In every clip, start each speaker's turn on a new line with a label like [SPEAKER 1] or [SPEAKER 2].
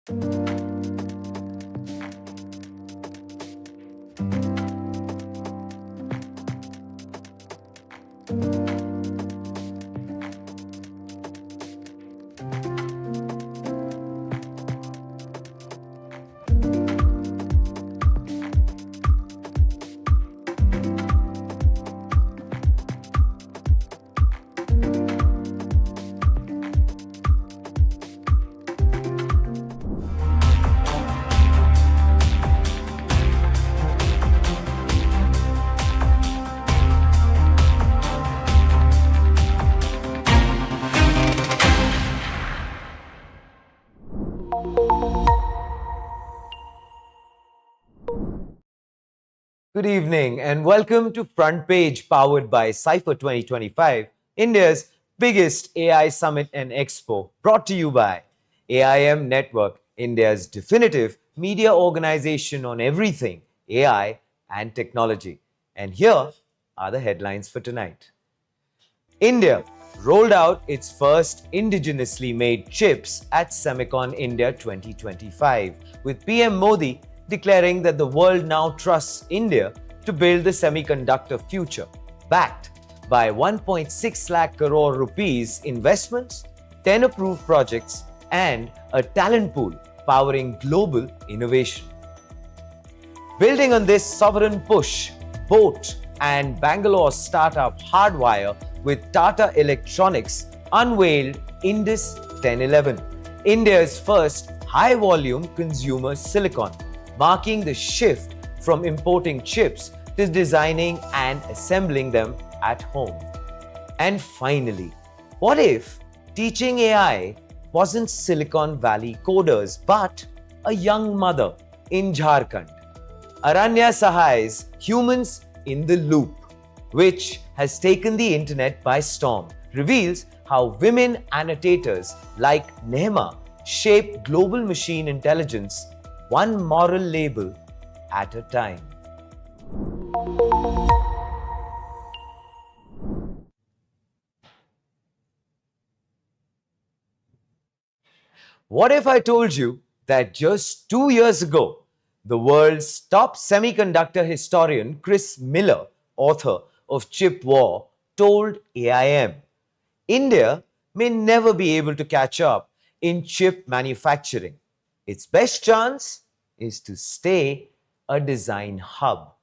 [SPEAKER 1] Good evening and welcome to Front Page powered by Cypher 2025, India's biggest AI summit and expo, brought to you by AIM Network, India's definitive media organization on everything AI and technology. And here are the headlines for tonight. India rolled out its first indigenously made chips at SEMICON India 2025, with PM Modi declaring that the world now trusts India to build the semiconductor future, backed by 1.6 lakh crore rupees investments, 10 approved projects, and a talent pool powering global innovation. Building on this sovereign push, Boat and Bangalore startup Hardwire with Tata Electronics unveiled Indus 1011, India's first high-volume consumer silicon, marking the shift from importing chips to designing and assembling them at home. And finally, what if teaching AI wasn't Silicon Valley coders but a young mother in Jharkhand? Aranya Sahai's Humans in the Loop, which has taken the internet by storm, reveals how women annotators like Nehma shape global machine intelligence one moral label at a time. What if I told you that just 2 years ago, the world's top semiconductor historian Chris Miller, author of Chip War, told AIM, India may never be able to catch up in chip manufacturing. Its best chance is to stay a design hub.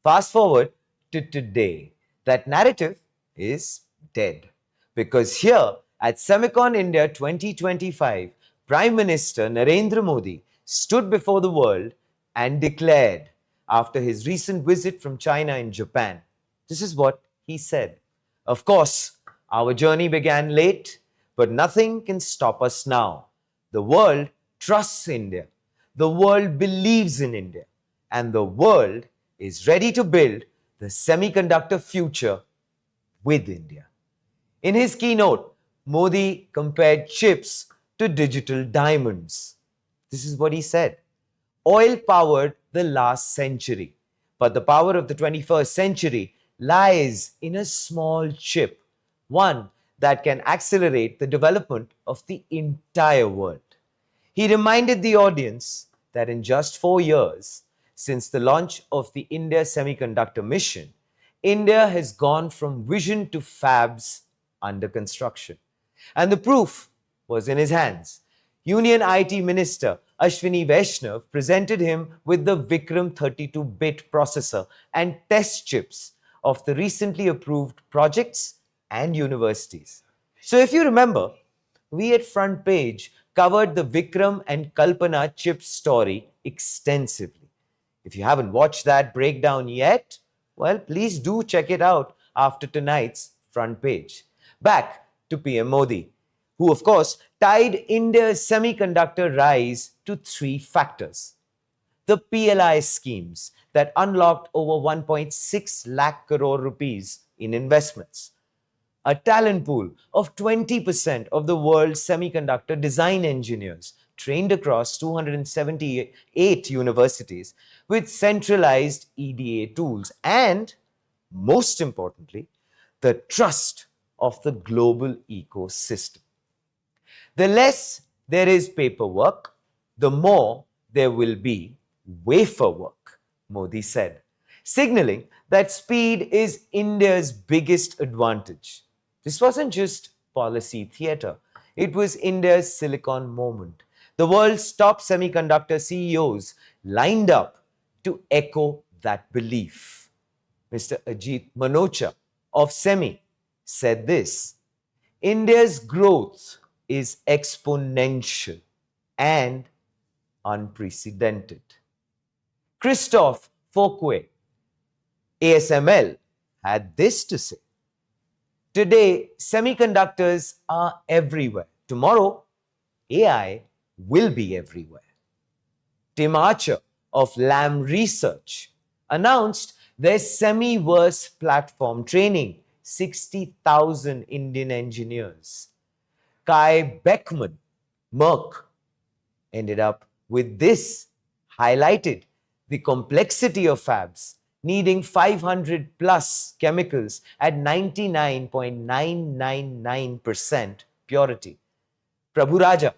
[SPEAKER 1] Fast forward to today. That narrative is dead. Because here at SEMICON India 2025, Prime Minister Narendra Modi stood before the world and declared, after his recent visit from China and Japan, this is what he said. Of course, our journey began late, but nothing can stop us now. The world trusts India. The world believes in India. And the world is ready to build the semiconductor future with India. In his keynote, Modi compared chips to digital diamonds. This is what he said. Oil powered the last century, but the power of the 21st century lies in a small chip, one that can accelerate the development of the entire world. He reminded the audience that in just 4 years, since the launch of the India Semiconductor Mission, India has gone from vision to fabs under construction. And the proof was in his hands. Union IT Minister Ashwini Vaishnaw presented him with the Vikram 32-bit processor and test chips of the recently approved projects and universities. So if you remember, we at Front Page covered the Vikram and Kalpana chip story extensively. If you haven't watched that breakdown yet, well, please do check it out after tonight's Front Page. Back to PM Modi, who of course tied India's semiconductor rise to 3 factors. The PLI schemes that unlocked over 1.6 lakh crore rupees in investments. A talent pool of 20% of the world's semiconductor design engineers trained across 278 universities with centralized EDA tools. And, most importantly, the trust of the global ecosystem. The less there is paperwork, the more there will be wafer work, Modi said, signaling that speed is India's biggest advantage. This wasn't just policy theater, it was India's silicon moment. The world's top semiconductor CEOs lined up to echo that belief. Mr. Ajit Manocha of SEMI said this: India's growth is exponential and unprecedented. Christophe Fouquet, ASML, had this to say: Today, semiconductors are everywhere. Tomorrow, AI will be everywhere. Tim Archer of Lam Research announced their Semiverse platform training 60,000 Indian engineers. Kai Beckman, Merck, ended up with this, highlighted the complexity of fabs needing 500 plus chemicals at 99.999% purity. Prabhu Raja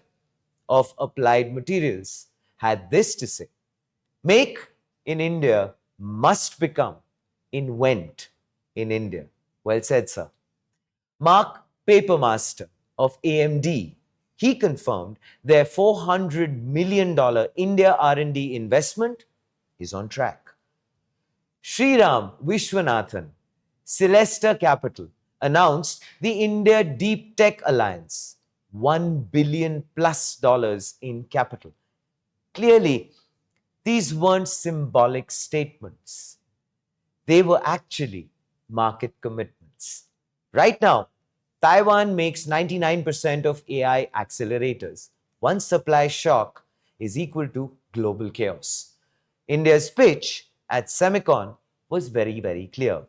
[SPEAKER 1] of Applied Materials had this to say: Make in India must become invent in India. Well said, sir. Mark Papermaster of AMD, he confirmed their $400 million India R&D investment is on track. Sriram Vishwanathan, Celesta Capital, announced the India Deep Tech Alliance, $1 billion plus in capital. Clearly, these weren't symbolic statements. They were actually market commitments. Right now, Taiwan makes 99% of AI accelerators. One supply shock is equal to global chaos. India's pitch at SEMICON was very, very clear.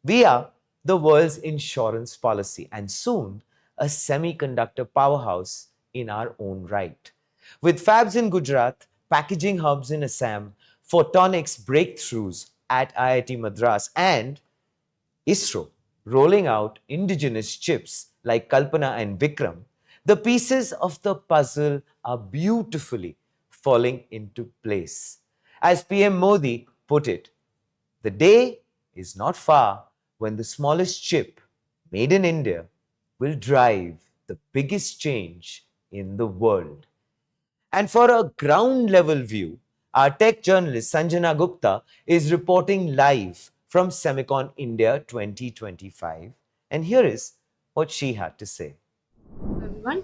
[SPEAKER 1] We are the world's insurance policy and soon a semiconductor powerhouse in our own right. With fabs in Gujarat, packaging hubs in Assam, photonics breakthroughs at IIT Madras, and ISRO rolling out indigenous chips like Kalpana and Vikram, the pieces of the puzzle are beautifully falling into place. As PM Modi put it, the day is not far when the smallest chip made in India will drive the biggest change in the world. And for a ground level view, our tech journalist Sanjana Gupta is reporting live from SEMICON India 2025. And here is what she had to say.
[SPEAKER 2] Everyone.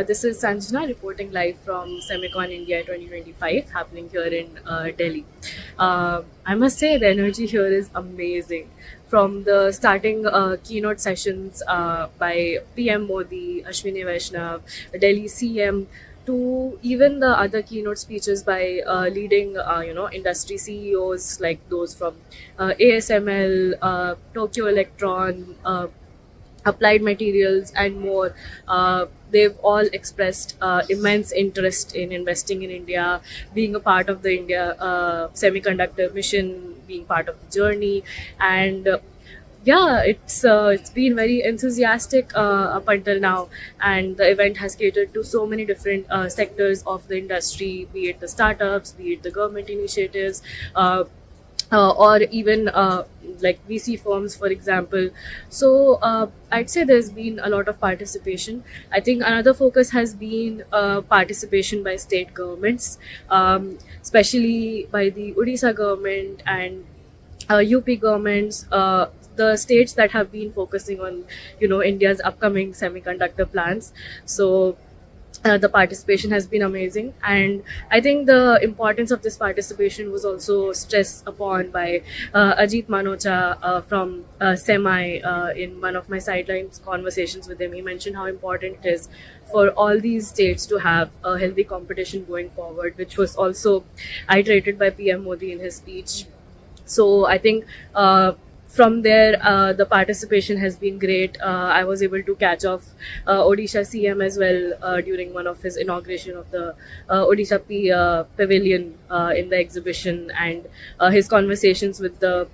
[SPEAKER 2] This is Sanjana reporting live from SEMICON India 2025 happening here in Delhi. I must say the energy here is amazing. From the starting keynote sessions by PM Modi, Ashwini Vaishnaw, Delhi CM, to even the other keynote speeches by leading industry CEOs like those from ASML, Tokyo Electron, Applied Materials, and more. They've all expressed immense interest in investing in India, being a part of the India Semiconductor Mission, being part of the journey, and yeah, it's been very enthusiastic up until now, and the event has catered to so many different sectors of the industry, be it the startups, be it the government initiatives. Or even like VC firms, for example. So I'd say there's been a lot of participation. I think another focus has been participation by state governments, especially by the Odisha government and UP governments. The states that have been focusing on, India's upcoming semiconductor plans. So the participation has been amazing, and I think the importance of this participation was also stressed upon by Ajit Manocha from SEMI in one of my sidelines conversations with him. He mentioned how important it is for all these states to have a healthy competition going forward, which was also iterated by PM Modi in his speech. So I think from there, the participation has been great. I was able to catch off Odisha CM as well during one of his inauguration of the Odisha Pavilion in the exhibition, and his conversations with the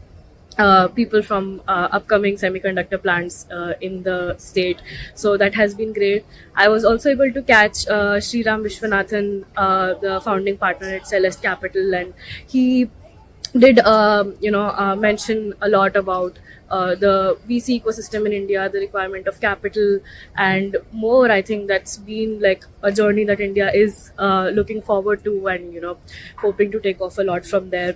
[SPEAKER 2] people from upcoming semiconductor plants in the state. So that has been great. I was also able to catch Sri Ram Vishwanathan, the founding partner at Celeste Capital, and he did mention a lot about the VC ecosystem in India, the requirement of capital, and more. I think that's been like a journey that India is looking forward to, and hoping to take off a lot from there.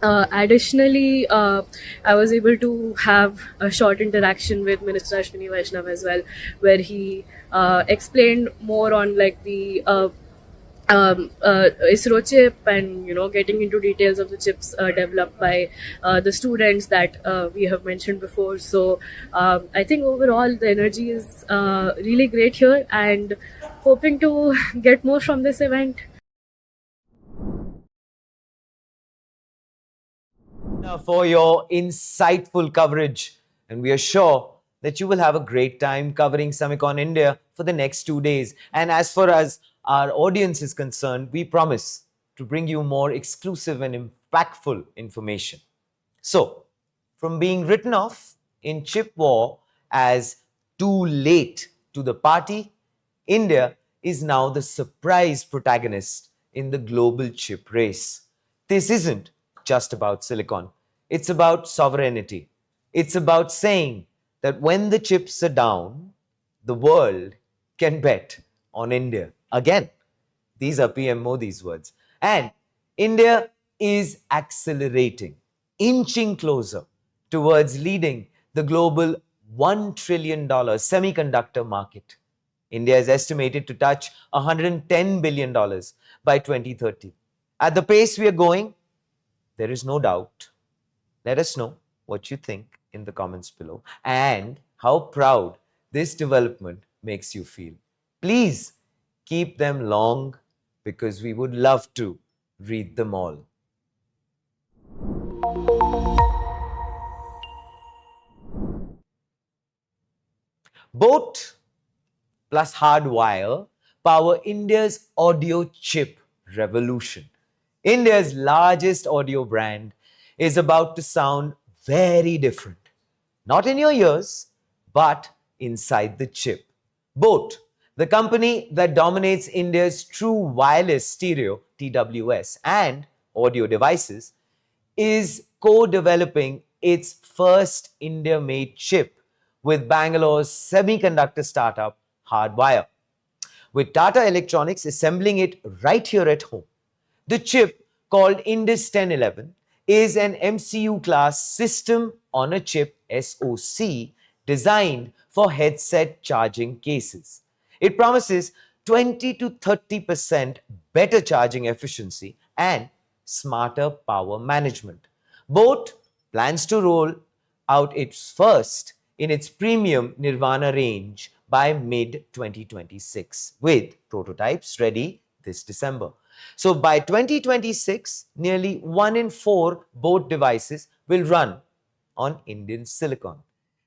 [SPEAKER 2] Additionally, I was able to have a short interaction with Minister Ashwini Vaishnaw as well, where he explained more on like the ISRO chip, and getting into details of the chips developed by the students that we have mentioned before. So I think overall the energy is really great here, and hoping to get more from this event.
[SPEAKER 1] For your insightful coverage. And we are sure that you will have a great time covering SEMICON India for the next 2 days. And as far as our audience is concerned, we promise to bring you more exclusive and impactful information. So, from being written off in chip war as too late to the party, India is now the surprise protagonist in the global chip race. This isn't just about silicon, it's about sovereignty. It's about saying that when the chips are down, the world can bet on India again. These are PM Modi's words. And India is accelerating, inching closer towards leading the global $1 trillion semiconductor market. India is estimated to touch $110 billion by 2030. At the pace we are going, there is no doubt. Let us know what you think in the comments below and how proud this development makes you feel. Please keep them long because we would love to read them all. Boat plus hardwire power India's audio chip revolution. India's largest audio brand is about to sound very different. Not in your ears, but inside the chip. Boat, the company that dominates India's true wireless stereo (TWS) and audio devices, is co-developing its first India-made chip with Bangalore's semiconductor startup Hardwire, with Tata Electronics assembling it right here at home. The chip, called Indus 1011, is an MCU class system on a chip SoC designed for headset charging cases. It promises 20 to 30% better charging efficiency and smarter power management. Boat plans to roll out its first in its premium Nirvana range by mid 2026, with prototypes ready this December. So by 2026, nearly 1 in 4 boat devices will run on Indian silicon.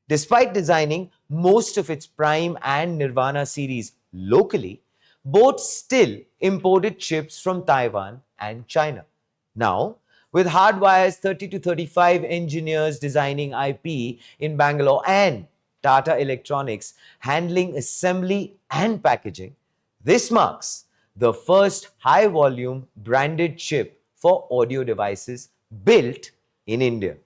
[SPEAKER 1] Despite designing most of its Prime and Nirvana series locally, Boat still imported chips from Taiwan and China. Now, with Hardwire's 30 to 35 engineers designing IP in Bangalore and Tata Electronics handling assembly and packaging, this marks the first high volume branded chip for audio devices built in India.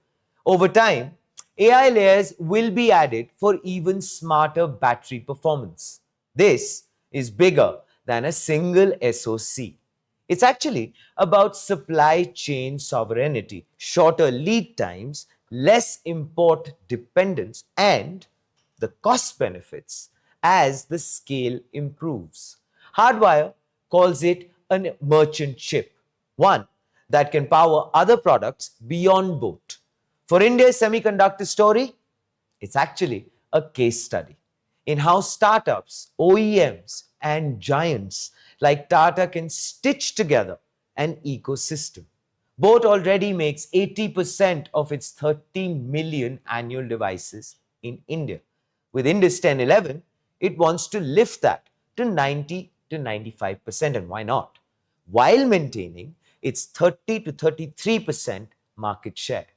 [SPEAKER 1] Over time, AI layers will be added for even smarter battery performance. This is bigger than a single SoC. It's actually about supply chain sovereignty, shorter lead times, less import dependence, and the cost benefits as the scale improves. Hardwire calls it a merchant chip, one that can power other products beyond boat. For India's semiconductor story, it's actually a case study in how startups, OEMs, and giants like Tata can stitch together an ecosystem. Boat already makes 80% of its 30 million annual devices in India. With Indus 1011, it wants to lift that to 90 to 95%, and why not? While maintaining its 30 to 33% market share.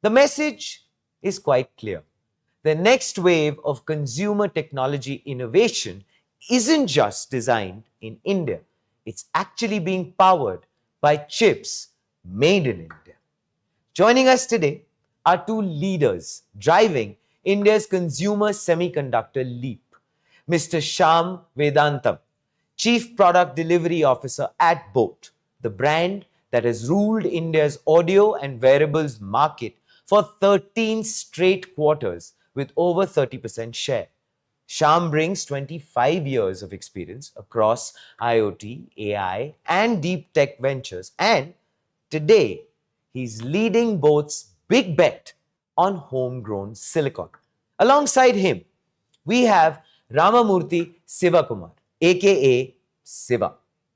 [SPEAKER 1] The message is quite clear. The next wave of consumer technology innovation isn't just designed in India, it's actually being powered by chips made in India. Joining us today are two leaders driving India's consumer semiconductor leap. Mr. Shyam Vedantam, Chief Product Delivery Officer at Boat, the brand that has ruled India's audio and wearables market for 13 straight quarters with over 30% share. Shyam brings 25 years of experience across IoT, AI, and deep tech ventures, and today he's leading Boat's big bet on homegrown silicon. Alongside him, we have Ramamurthy Sivakumar, aka Siva,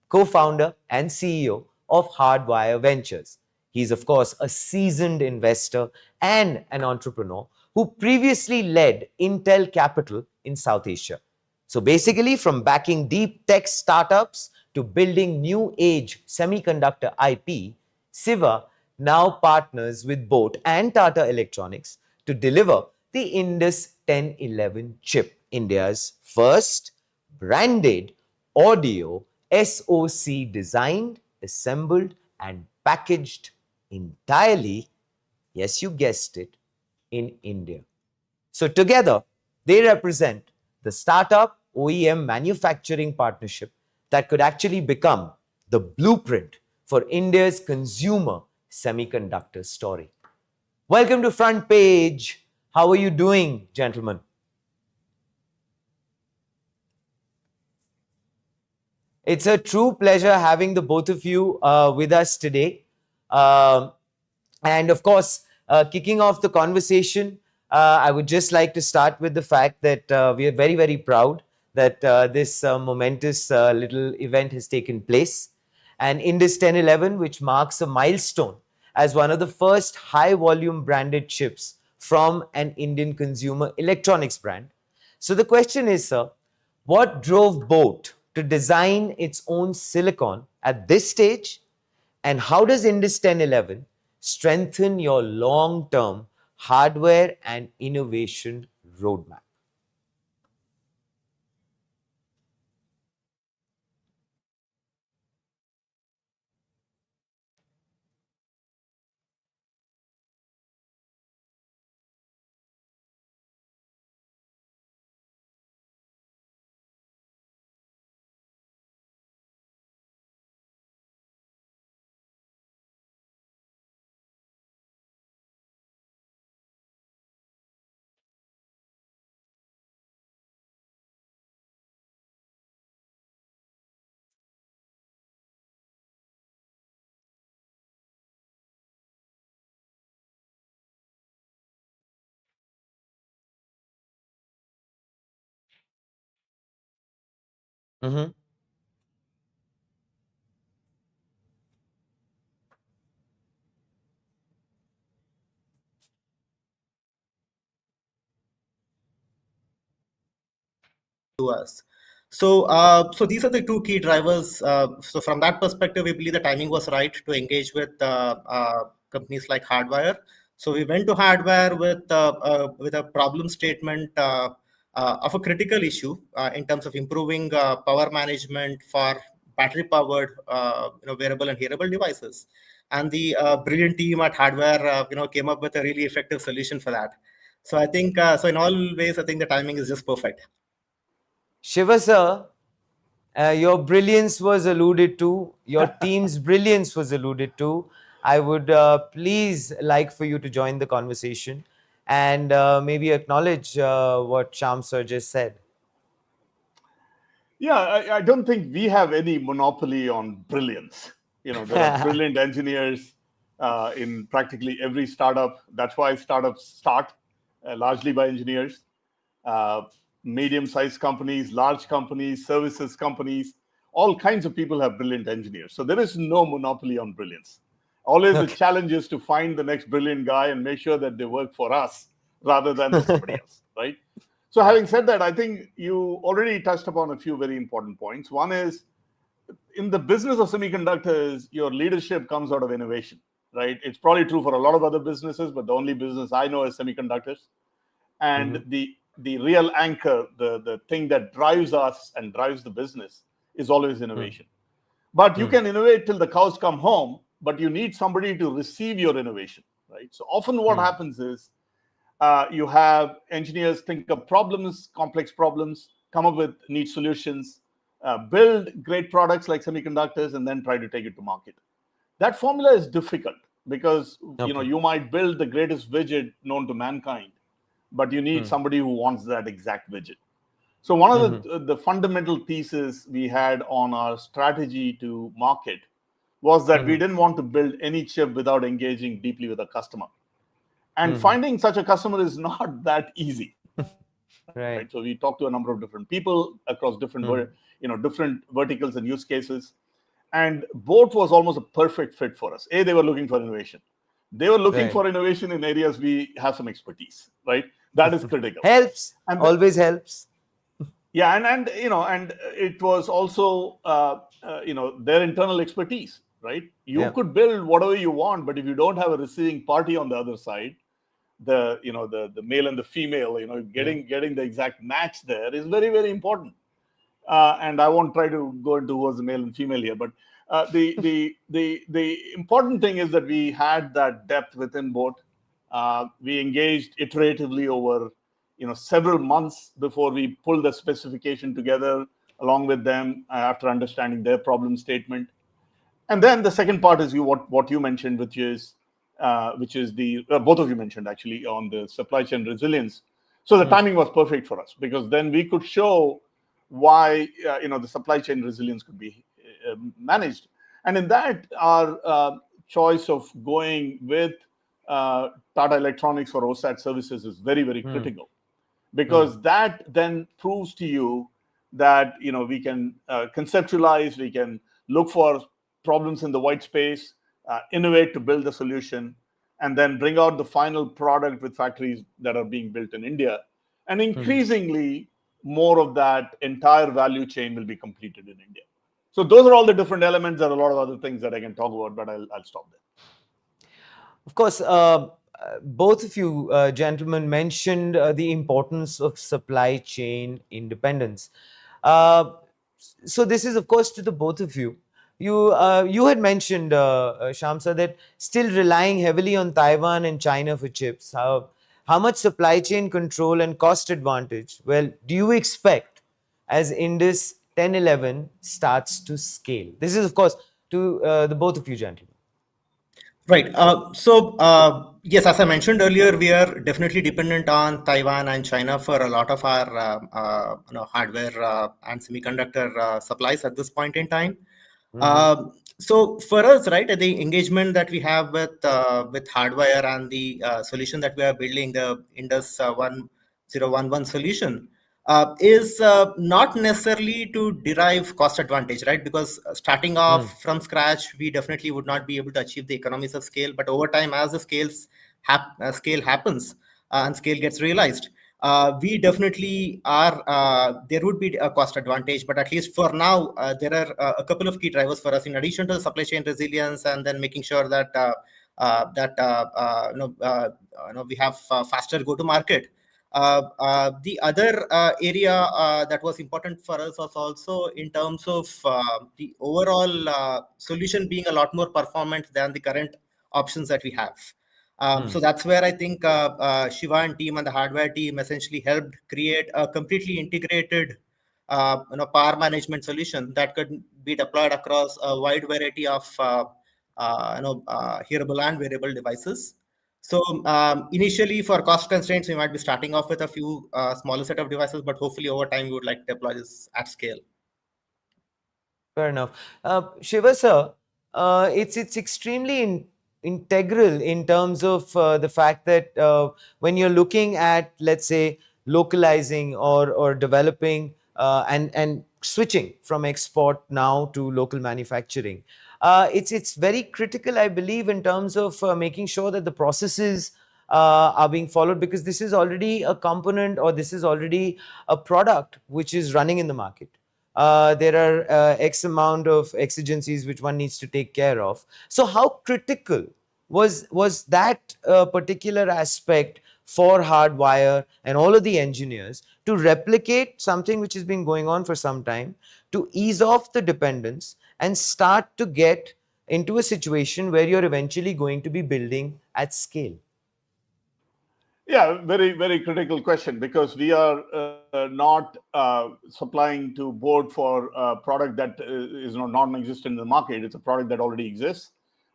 [SPEAKER 1] co founder and CEO of Hardwire Ventures. He's, of course, a seasoned investor and an entrepreneur who previously led Intel Capital in South Asia. So basically, from backing deep tech startups to building new age semiconductor IP, Siva now partners with Boat and Tata Electronics to deliver the Indus 1011 chip, India's first branded audio SoC designed, assembled, and packaged entirely, yes, you guessed it, in India. So together, they represent the startup OEM manufacturing partnership that could actually become the blueprint for India's consumer semiconductor story. Welcome to Front Page. How are you doing, gentlemen? It's a true pleasure having the both of you with us today. Um and of course, kicking off the conversation, I would just like to start with the fact that we are very, very proud that this momentous little event has taken place. And Indus 1011, which marks a milestone as one of the first high volume branded chips from an Indian consumer electronics brand. So the question is, sir, what drove Boat to design its own silicon at this stage? And how does Indus 1011 strengthen your long term hardware and innovation roadmap? Mm-hmm.
[SPEAKER 3] To us. So these are the two key drivers. So from that perspective, we believe the timing was right to engage with companies like Hardwire. So we went to Hardwire with a problem statement of a critical issue in terms of improving power management for battery-powered, wearable and hearable devices. And the brilliant team at Hardware, came up with a really effective solution for that. So I think, so in all ways, I think the timing is just perfect.
[SPEAKER 1] Shiva sir, your brilliance was alluded to, your team's brilliance was alluded to. I would please like for you to join the conversation and maybe acknowledge what Shyam sir just said.
[SPEAKER 4] Yeah, I don't think we have any monopoly on brilliance. There are brilliant engineers in practically every startup. That's why startups start largely by engineers. Uh, Medium-sized companies, large companies, services companies, all kinds of people have brilliant engineers. So there is no monopoly on brilliance. Always the challenge is to find the next brilliant guy and make sure that they work for us rather than for somebody else, right? So having said that, I think you already touched upon a few very important points. One is, in the business of semiconductors, your leadership comes out of innovation. right? It's probably true for a lot of other businesses, but the only business I know is semiconductors. And the real anchor, the thing that drives us and drives the business is always innovation. But you can innovate till the cows come home, but you need somebody to receive your innovation, right? So often what happens is you have engineers think of problems, complex problems, come up with neat solutions, build great products like semiconductors, and then try to take it to market. That formula is difficult because you might build the greatest widget known to mankind, but you need somebody who wants that exact widget. So one of the fundamental thesis we had on our strategy to market was that we didn't want to build any chip without engaging deeply with a customer. And finding such a customer is not that easy. Right. So we talked to a number of different people across different, different verticals and use cases. And boAt was almost a perfect fit for us. They were looking for innovation. They were looking for innovation in areas we have some expertise, right? That is critical.
[SPEAKER 1] Helps. And always helps.
[SPEAKER 4] Yeah, and it was also their internal expertise, right? You could build whatever you want, but if you don't have a receiving party on the other side, the male and the female, getting the exact match there is very, very important. And I won't try to go into who was the male and female here, but the important thing is that we had that depth within boAt. We engaged iteratively over several months before we pulled the specification together along with them after understanding their problem statement. And then the second part is what you mentioned, which is the both of you mentioned actually on the supply chain resilience. So the timing was perfect for us because then we could show why the supply chain resilience could be managed. And in that, our choice of going with Tata Electronics for OSAT services is very, very critical. Because that then proves to you that we can conceptualize, we can look for problems in the white space, innovate to build the solution, and then bring out the final product with factories that are being built in India. And increasingly, more of that entire value chain will be completed in India. So those are all the different elements. There are a lot of other things that I can talk about, but I'll stop there.
[SPEAKER 1] Of course, both of you gentlemen mentioned the importance of supply chain independence. So this is, of course, to the both of you. You had mentioned, Shamsa, that still relying heavily on Taiwan and China for chips. How much supply chain control and cost advantage, well, do you expect as Indus 1011 starts to scale? This is, of course, to the both of you gentlemen.
[SPEAKER 3] Right. Yes, as I mentioned earlier, we are definitely dependent on Taiwan and China for a lot of our hardware and semiconductor supplies at this point in time. So for us, right, the engagement that we have with hardware and the solution that we are building, the Indus 1011 solution, is not necessarily to derive cost advantage, right? Because starting off from scratch, we definitely would not be able to achieve the economies of scale. But over time, as the scale happens and scale gets realized, we definitely are. There would be a cost advantage, but at least for now, there are a couple of key drivers for us in addition to the supply chain resilience, and then making sure that we have faster go to market. The other area that was important for us was also in terms of the overall solution being a lot more performant than the current options that we have. So that's where I think Shiva and team and the hardware team essentially helped create a completely integrated power management solution that could be deployed across a wide variety of hearable and wearable devices. So initially, for cost constraints, we might be starting off with a few smaller set of devices, but hopefully over time, we would like to deploy this at scale.
[SPEAKER 1] Fair enough. Shiva sir, it's extremely integral in terms of the fact that when you're looking at, let's say, localizing or developing and switching from export now to local manufacturing, it's very critical, I believe, in terms of making sure that the processes are being followed, because this is already a component or this is already a product which is running in the market. There are X amount of exigencies which one needs to take care of. So how critical was that particular aspect for Hardwire and all of the engineers to replicate something which has been going on for some time, to ease off the dependence and start to get into a situation where you're eventually going to be building at scale.
[SPEAKER 4] Yeah, very, very critical question, because we are not supplying to board for a product that is not non-existent in the market. It's a product that already exists.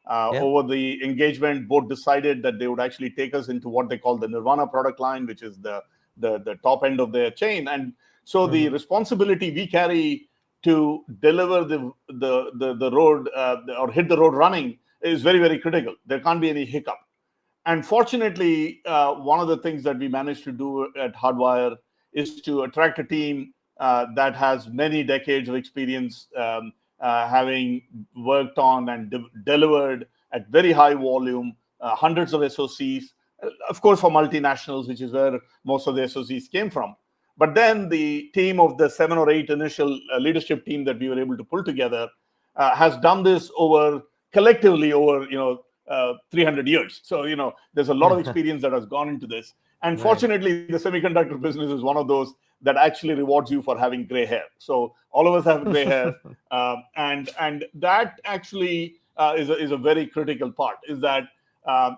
[SPEAKER 1] Yeah.
[SPEAKER 4] Over the engagement, board decided that they would actually take us into what they call the Nirvana product line, which is the top end of their chain. And so the responsibility we carry to deliver the road or hit the road running is very, very critical. There can't be any hiccup. And fortunately, one of the things that we managed to do at Hardwire is to attract a team that has many decades of experience, having worked on and delivered at very high volume, hundreds of SOCs, of course, for multinationals, which is where most of the SOCs came from. But then the team of the 7 or 8 initial leadership team that we were able to pull together has done this collectively over 300 years. So there's a lot of experience that has gone into this. And fortunately, the semiconductor business is one of those that actually rewards you for having gray hair. So all of us have gray hair, and that actually is a very critical part. Is that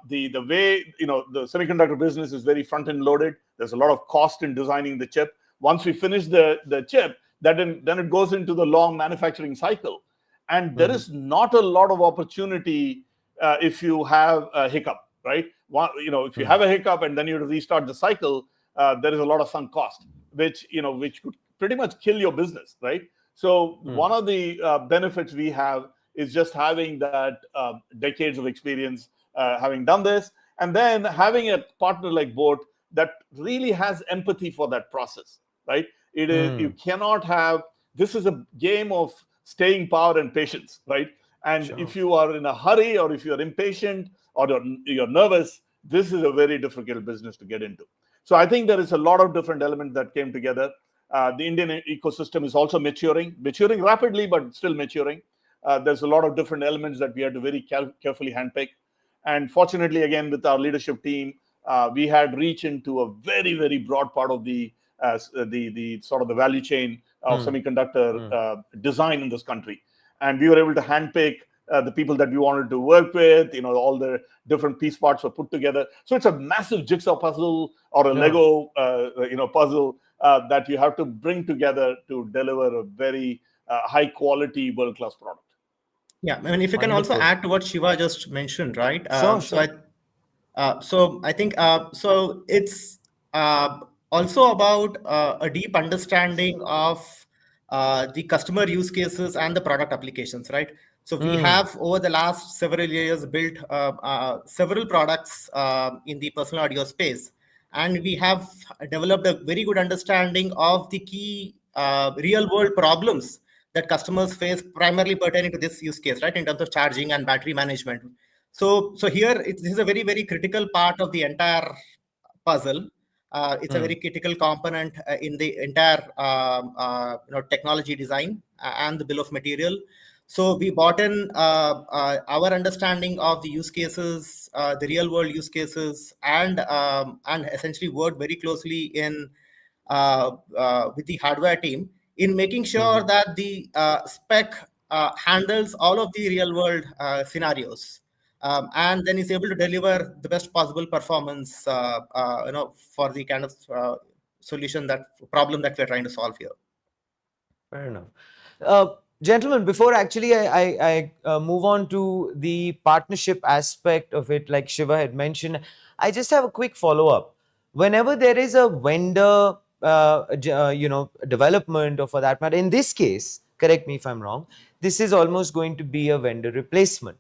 [SPEAKER 4] the way the semiconductor business is very front end loaded. There's a lot of cost in designing the chip. Once we finish the chip, then it goes into the long manufacturing cycle, and there is not a lot of opportunity if you have a hiccup, right? If you have a hiccup and then you have to restart the cycle, there is a lot of sunk cost, which could pretty much kill your business, right? So one of the benefits we have is just having that decades of experience, having done this, and then having a partner like Boat that really has empathy for that process, right? It is you cannot have. This is a game of staying power and patience, right? And if you are in a hurry, or if you're impatient, or you're nervous, this is a very difficult business to get into. So I think there is a lot of different elements that came together. The Indian ecosystem is also maturing rapidly, but still maturing. There's a lot of different elements that we had to very carefully handpick. And fortunately, again, with our leadership team, we had reached into a very, very broad part of the sort of the value chain of semiconductor design in this country. And we were able to handpick the people that we wanted to work with. All the different piece parts were put together. So it's a massive jigsaw puzzle or a Lego, puzzle that you have to bring together to deliver a very high quality, world-class product.
[SPEAKER 3] Yeah, I mean, if you can also add to what Shiva just mentioned, right?
[SPEAKER 1] Sure.
[SPEAKER 3] So I think so it's also about a deep understanding of the customer use cases and the product applications, right? So we have over the last several years built several products in the personal audio space, and we have developed a very good understanding of the key real world problems that customers face, primarily pertaining to this use case, right, in terms of charging and battery management. So here this is a very, very critical part of the entire puzzle. It's a very critical component in the entire technology design and the bill of material. So we brought in our understanding of the use cases, the real world use cases, and essentially worked very closely in with the hardware team in making sure that the spec handles all of the real world scenarios, and then is able to deliver the best possible performance for the kind of problem that we're trying to solve here.
[SPEAKER 1] Fair enough. Gentlemen, before actually I move on to the partnership aspect of it, like Shiva had mentioned, I just have a quick follow-up. Whenever there is a vendor development, or for that matter, in this case, correct me if I'm wrong, this is almost going to be a vendor replacement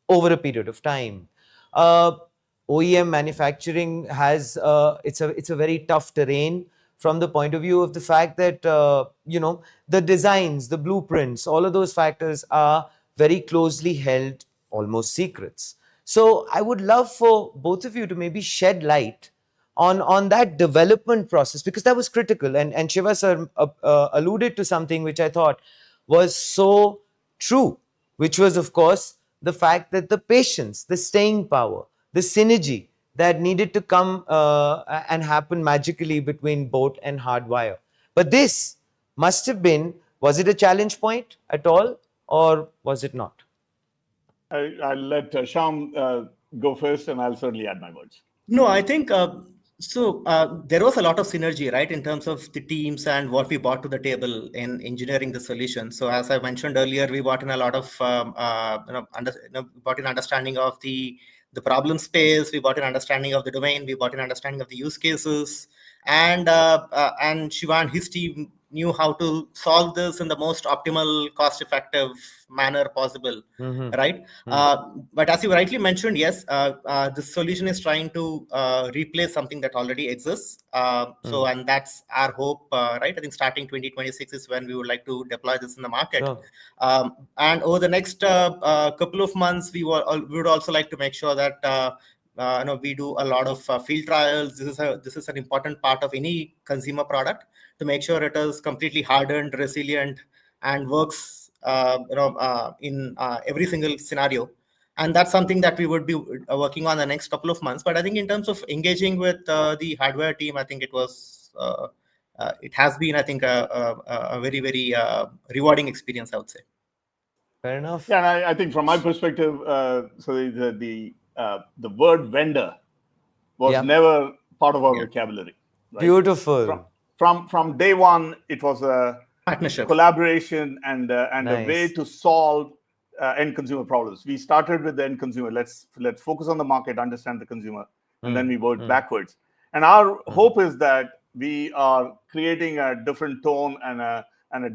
[SPEAKER 1] over a period of time. OEM manufacturing has it's a very tough terrain from the point of view of the fact that the designs, the blueprints, all of those factors are very closely held, almost secrets. So I would love for both of you to maybe shed light on that development process, because that was critical. And Shiva sir alluded to something which I thought was so true, which was, of course, the fact that the patience, the staying power, the synergy that needed to come and happen magically between boat and hardwire. But this must have been, was it a challenge point at all, or was it not?
[SPEAKER 4] I'll let Sham go first, and I'll certainly add my words.
[SPEAKER 3] No, I think there was a lot of synergy, right, in terms of the teams and what we brought to the table in engineering the solution. So as I mentioned earlier, we brought in a lot of brought in understanding of the problem space. We brought in understanding of the domain. We brought in understanding of the use cases, and Shiva and his team knew how to solve this in the most optimal, cost-effective manner possible, right? But as you rightly mentioned, yes, this solution is trying to replace something that already exists. And that's our hope, right? I think starting 2026 is when we would like to deploy this in the market.
[SPEAKER 1] Sure.
[SPEAKER 3] And over the next couple of months, we would also like to make sure that we do a lot of field trials. This is an important part of any consumer product, to make sure it is completely hardened, resilient, and works in every single scenario. And that's something that we would be working on the next couple of months. But I think in terms of engaging with the hardware team, I think it has been, I think, a very, very rewarding experience, I would say.
[SPEAKER 1] Fair enough.
[SPEAKER 4] Yeah, and I think from my perspective, so the word vendor was never part of our vocabulary. Right?
[SPEAKER 1] Beautiful.
[SPEAKER 4] From day one, it was a
[SPEAKER 3] partnership,
[SPEAKER 4] collaboration, and
[SPEAKER 1] Nice.
[SPEAKER 4] a way to solve end consumer problems. We started with the end consumer. Let's focus on the market, understand the consumer, and then we worked backwards. And our hope is that we are creating a different tone and a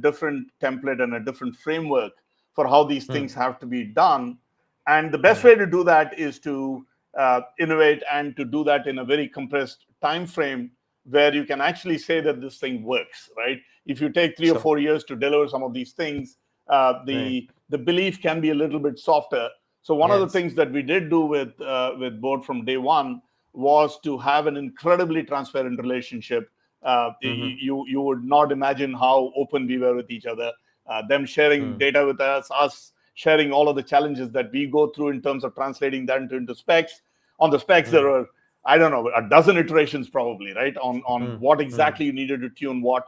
[SPEAKER 4] different template and a different framework for how these things have to be done. And the best way to do that is to innovate, and to do that in a very compressed time frame, where you can actually say that this thing works, right? If you take 3 or 4 years to deliver some of these things, the belief can be a little bit softer. So one of the things that we did do with Board from day one was to have an incredibly transparent relationship. You would not imagine how open we were with each other. Them sharing data with us sharing all of the challenges that we go through in terms of translating that into specs. On the specs, there are, I don't know, a dozen iterations probably, right? On what exactly you needed to tune what.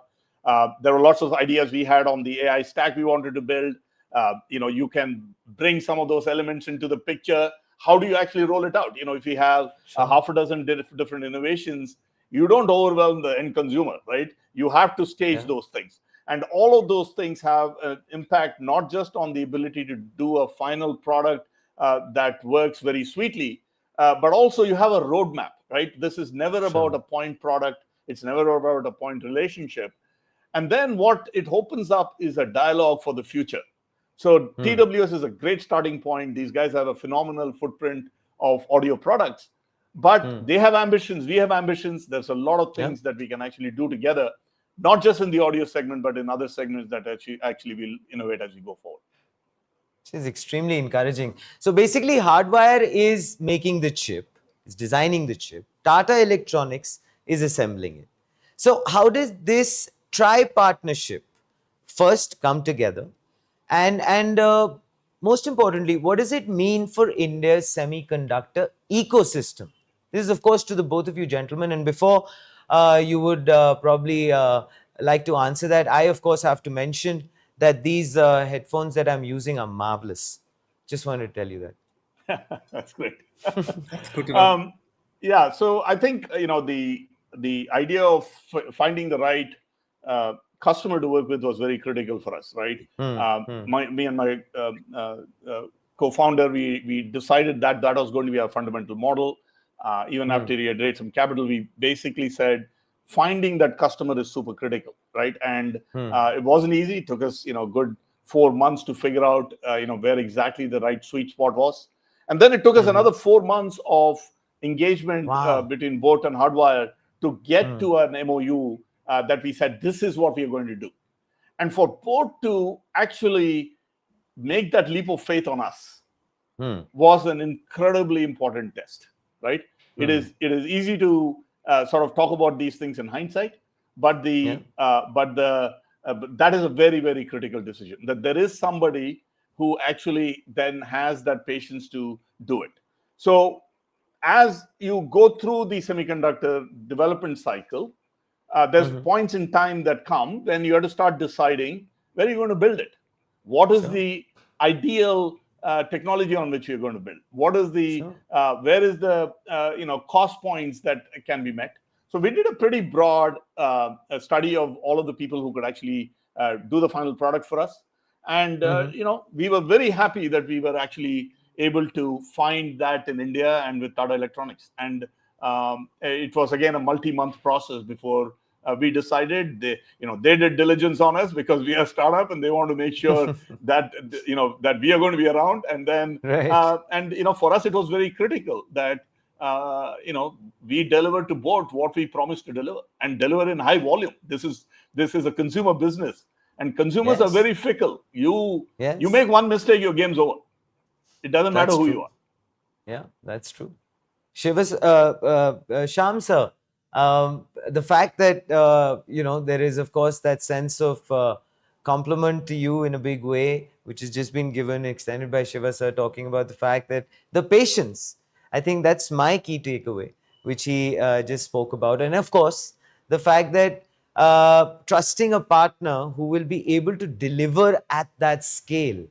[SPEAKER 4] There were lots of ideas we had on the AI stack we wanted to build. You can bring some of those elements into the picture. How do you actually roll it out? If you have a half a dozen different innovations, you don't overwhelm the end consumer, right? You have to stage those things. And all of those things have an impact, not just on the ability to do a final product that works very sweetly, but also you have a roadmap, right? This is never about a point product. It's never about a point relationship. And then what it opens up is a dialogue for the future. So TWS is a great starting point. These guys have a phenomenal footprint of audio products, but they have ambitions. We have ambitions. There's a lot of things that we can actually do together, not just in the audio segment, but in other segments that actually will innovate as we go forward.
[SPEAKER 1] This is extremely encouraging. So basically, Hardwire is making the chip, is designing the chip. Tata Electronics is assembling it. So how does this tri-partnership first come together? And most importantly, what does it mean for India's semiconductor ecosystem? This is, of course, to the both of you gentlemen. And before you would probably like to answer that, I, of course, have to mention that these headphones that I'm using are marvelous. Just wanted to tell you that.
[SPEAKER 4] That's great.
[SPEAKER 3] That's good to know.
[SPEAKER 4] Yeah, so I think the idea of finding the right customer to work with was very critical for us, right? Me and my co-founder, we decided that was going to be our fundamental model. Even after we had raised some capital, we basically said finding that customer is super critical, right? And it wasn't easy. It took us, good 4 months to figure out, where exactly the right sweet spot was. And then it took us another 4 months of engagement between Boat and Hardwire to get to an MOU that we said, this is what we are going to do. And for Boat to actually make that leap of faith on us was an incredibly important test, right? It is easy to sort of talk about these things in hindsight, but that is a very, very critical decision, that there is somebody who actually then has that patience to do it. So as you go through the semiconductor development cycle, there's points in time that come when you have to start deciding where you're going to build it. What is the ideal technology on which you're going to build? What is the where is the cost points that can be met? So we did a pretty broad study of all of the people who could actually do the final product for us, and we were very happy that we were actually able to find that in India and with Tata Electronics. And it was again a multi-month process before we decided. They did diligence on us because we are a startup and they want to make sure that that we are going to be around. And then for us it was very critical that we deliver to board what we promised to deliver and deliver in high volume. This is a consumer business, and consumers are very fickle. You make one mistake, your game's over. It doesn't matter who you are.
[SPEAKER 1] Yeah, that's true. Shyam sir, the fact that there is of course that sense of compliment to you in a big way, which has just been given, extended by Shiva sir, talking about the fact that the patience, I think that's my key takeaway, which he just spoke about. And of course, the fact that trusting a partner who will be able to deliver at that scale.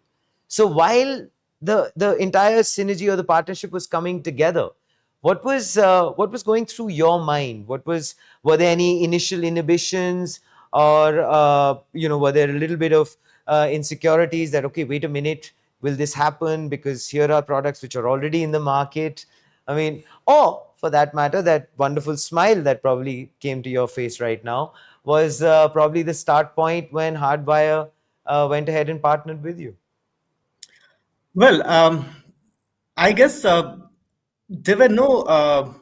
[SPEAKER 1] So while the entire synergy or the partnership was coming together, what was going through your mind? Were there any initial inhibitions, or were there a little bit of insecurities that, okay, wait a minute, will this happen? Because here are products which are already in the market. I mean, or for that matter, that wonderful smile that probably came to your face right now was probably the start point when Hardwire went ahead and partnered with you.
[SPEAKER 3] Well, I guess there were no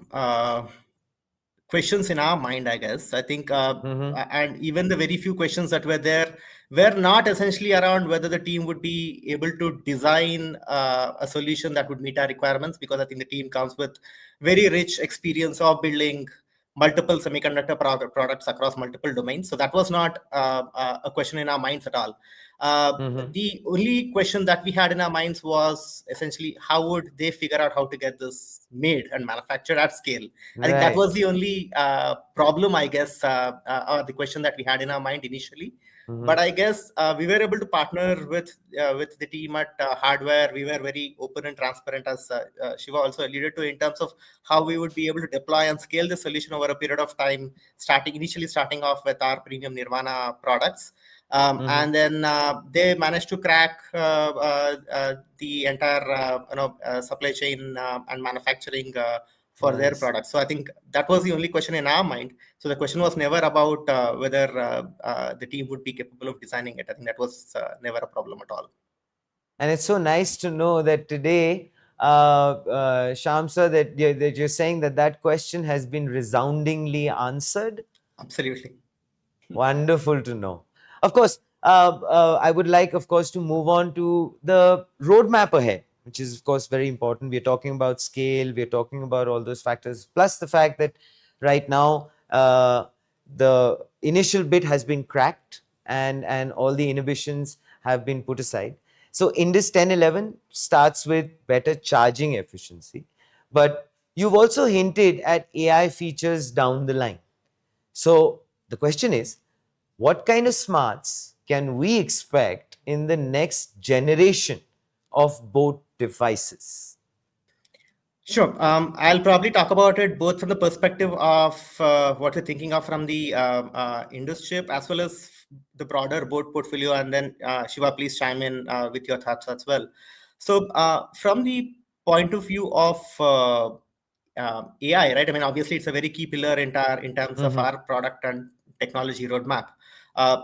[SPEAKER 3] questions in our mind, I guess. I think, and even the very few questions that were there were not essentially around whether the team would be able to design a solution that would meet our requirements, because I think the team comes with very rich experience of building multiple semiconductor products across multiple domains. So that was not a question in our minds at all. The only question that we had in our minds was essentially how would they figure out how to get this made and manufactured at scale. I think that was the only problem, I guess, or the question that we had in our mind initially. But I guess we were able to partner with the team at Hardwire. We were very open and transparent, as Shiva also alluded to, in terms of how we would be able to deploy and scale the solution over a period of time, initially starting off with our premium Nirvana products. And then they managed to crack the entire supply chain and manufacturing for their products. So I think that was the only question in our mind. So the question was never about whether the team would be capable of designing it. I think that was never a problem at all.
[SPEAKER 1] And it's so nice to know that today, Shyam sir, that you're saying that question has been resoundingly answered.
[SPEAKER 3] Absolutely.
[SPEAKER 1] Wonderful to know. Of course, I would like, of course, to move on to the roadmap ahead, which is, of course, very important. We're talking about scale. We're talking about all those factors, plus the fact that right now the initial bit has been cracked and all the inhibitions have been put aside. So Indus 1011 starts with better charging efficiency, but you've also hinted at AI features down the line. So the question is, what kind of smarts can we expect in the next generation of both devices?
[SPEAKER 3] Sure. I'll probably talk about it both from the perspective of what we're thinking of from the Indus chip, as well as the broader board portfolio. And then Shiva, please chime in with your thoughts as well. So from the point of view of AI, right? I mean, obviously, it's a very key pillar in terms of our product and technology roadmap.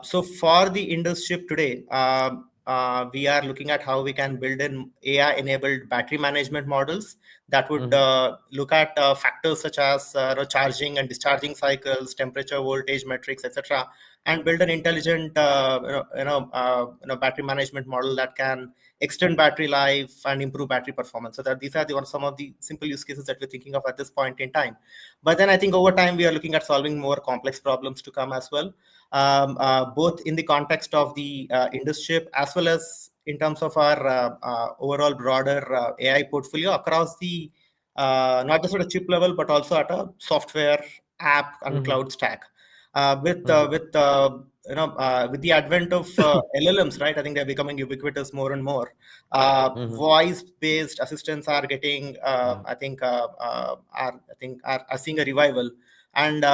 [SPEAKER 3] So for the Indus chip today, we are looking at how we can build in AI-enabled battery management models that would look at factors such as charging and discharging cycles, temperature, voltage metrics, etc., and build an intelligent battery management model that can extend battery life and improve battery performance. So that these are some of the simple use cases that we're thinking of at this point in time. But then I think over time we are looking at solving more complex problems to come as well, both in the context of the Indus chip as well as in terms of our overall broader AI portfolio across the not just at a chip level, but also at a software, app, and cloud stack. With the advent of LLMs, right? I think they're becoming ubiquitous more and more. Voice-based assistants are getting, are seeing a revival. And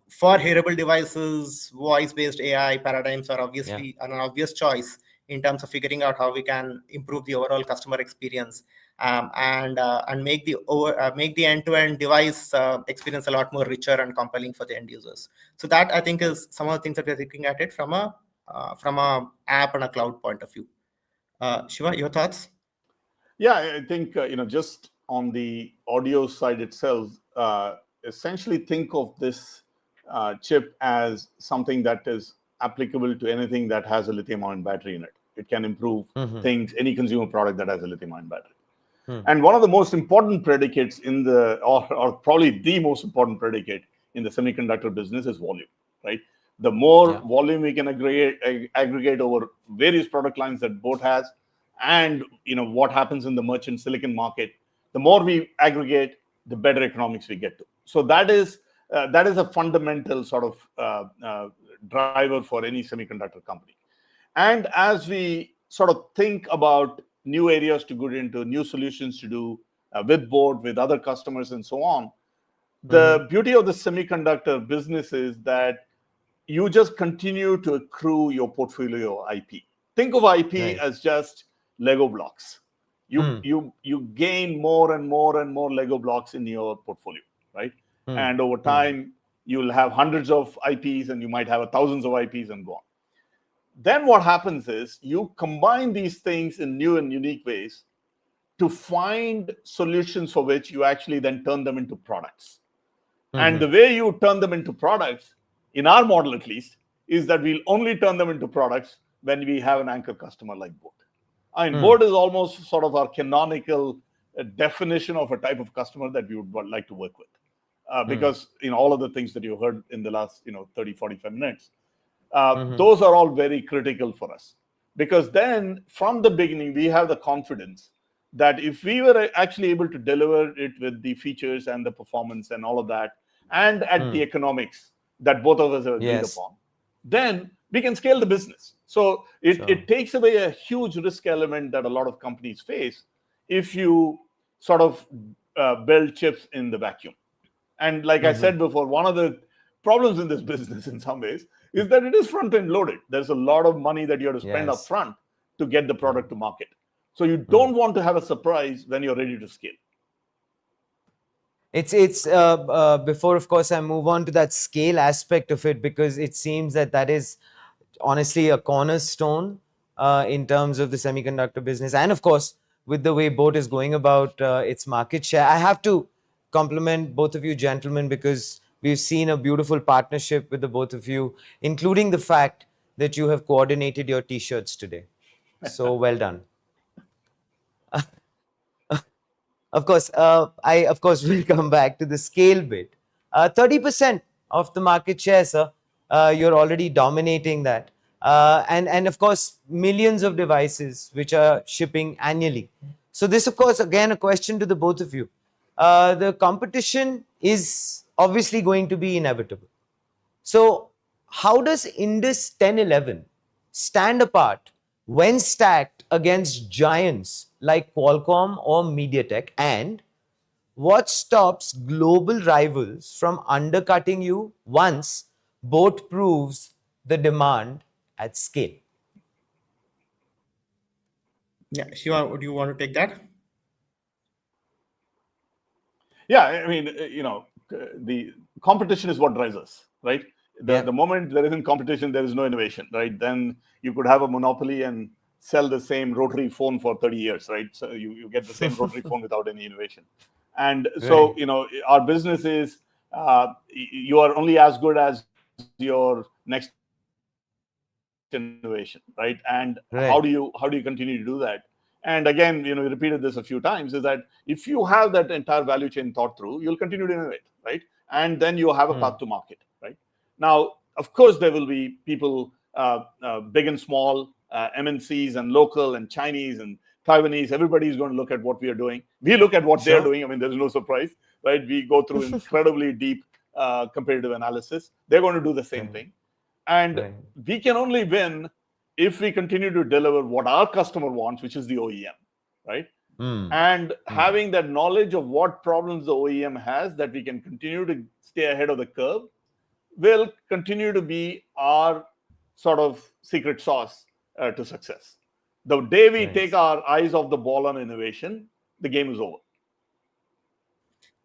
[SPEAKER 3] for hearable devices, voice-based AI paradigms are obviously an obvious choice in terms of figuring out how we can improve the overall customer experience, and make the end-to-end device experience a lot more richer and compelling for the end users. So that, I think, is some of the things that we're looking at it from a app and a cloud point of view. Shiva, your thoughts?
[SPEAKER 4] Yeah, I think just on the audio side itself, essentially think of this chip as something that is applicable to anything that has a lithium-ion battery in it. It can improve things, any consumer product that has a lithium-ion battery. And one of the most important predicates in the, or probably the most important predicate in the semiconductor business is volume, right? The more volume we can aggregate over various product lines that both has, and what happens in the merchant silicon market, the more we aggregate, the better economics we get to. So that is a fundamental sort of driver for any semiconductor company. And as we sort of think about new areas to go into, new solutions to do with board, with other customers, and so on, the beauty of the semiconductor business is that you just continue to accrue your portfolio IP. Think of IP as just Lego blocks. You gain more and more and more Lego blocks in your portfolio, right? And over time, you'll have hundreds of IPs, and you might have thousands of IPs and go on. Then what happens is you combine these things in new and unique ways to find solutions for which you actually then turn them into products. And the way you turn them into products, in our model at least, is that we'll only turn them into products when we have an anchor customer like board. I mean, board is almost sort of our canonical definition of a type of customer that we would like to work with. Because all of the things that you heard in the last 30, 45 minutes, those are all very critical for us. Because then, from the beginning, we have the confidence that if we were actually able to deliver it with the features and the performance and all of that, and at the economics that both of us have agreed upon, then we can scale the business. So it takes away a huge risk element that a lot of companies face if you sort of build chips in the vacuum. And like I said before, one of the problems in this business in some ways is that it is front-end loaded. There's a lot of money that you have to spend up front to get the product to market. So you don't want to have a surprise when you're ready to scale.
[SPEAKER 1] It's before, of course, I move on to that scale aspect of it, because it seems that is honestly a cornerstone in terms of the semiconductor business. And of course, with the way boAt is going about its market share, I have to compliment both of you gentlemen, because we've seen a beautiful partnership with the both of you, including the fact that you have coordinated your t-shirts today. So well done. Of course, I will come back to the scale bit. 30% of the market share, sir. You're already dominating that. And of course, millions of devices which are shipping annually. So this, of course, again, a question to the both of you. The competition is obviously going to be inevitable. So how does Indus 1011 stand apart when stacked against giants like Qualcomm or MediaTek? And what stops global rivals from undercutting you once boAt proves the demand at scale?
[SPEAKER 3] Yeah, Shiva, would you want to take that?
[SPEAKER 4] Yeah, I mean, the competition is what drives us, right? The moment there isn't competition, there is no innovation, right? Then you could have a monopoly and sell the same rotary phone for 30 years, right? So you get the same rotary phone without any innovation. And so, our business is you are only as good as your next innovation, right? And how do you continue to do that? And again, we repeated this a few times, is that if you have that entire value chain thought through, you'll continue to innovate, right? And then you have a path to market, right? Now, of course, there will be people, big and small, MNCs and local and Chinese and Taiwanese, everybody is going to look at what we are doing. We look at what they're doing. I mean, there's no surprise, right? We go through incredibly deep comparative analysis. They're going to do the same thing. And we can only win if we continue to deliver what our customer wants, which is the OEM, right? And having that knowledge of what problems the OEM has, that we can continue to stay ahead of the curve, will continue to be our sort of secret sauce to success. The day we take our eyes off the ball on innovation, the game is over.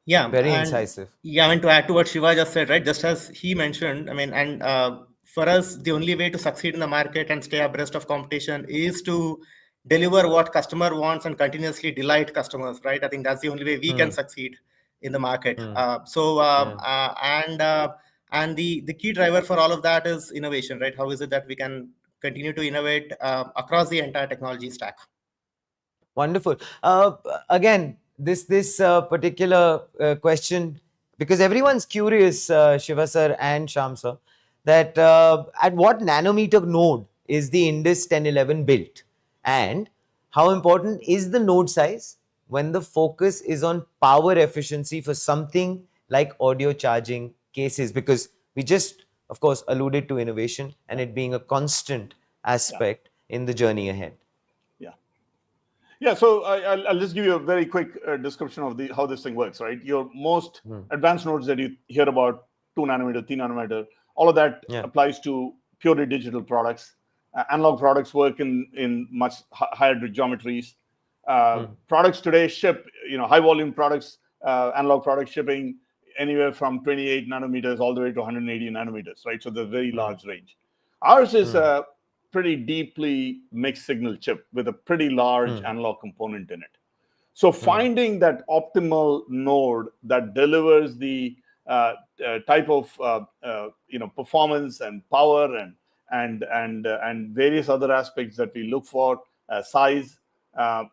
[SPEAKER 3] Yeah,
[SPEAKER 1] Very
[SPEAKER 3] and
[SPEAKER 1] incisive.
[SPEAKER 3] yeah, I mean, to add to what Shiva just said, right? Just as he mentioned, I mean, and for us, the only way to succeed in the market and stay abreast of competition is to deliver what customer wants and continuously delight customers, right? I think that's the only way we can succeed in the market. And the key driver for all of that is innovation, right? How is it that we can continue to innovate across the entire technology stack?
[SPEAKER 1] Wonderful. Again, this particular question, because everyone's curious, Shiva sir and Sham sir, that at what nanometer node is the Indus 1011 built, and how important is the node size when the focus is on power efficiency for something like audio charging cases? Because we just, of course, alluded to innovation and it being a constant aspect in the journey ahead.
[SPEAKER 4] Yeah, so I'll just give you a very quick description of how this thing works, right? Your most advanced nodes that you hear about, 2 nanometer, 3 nanometer, all of that applies to purely digital products. Analog products work in much higher geometries. Products today ship, high volume products, analog products shipping anywhere from 28 nanometers all the way to 180 nanometers, right? So there's a very large range. Ours is a pretty deeply mixed signal chip with a pretty large analog component in it. So finding that optimal node that delivers the type of performance and power and various other aspects that we look for, size,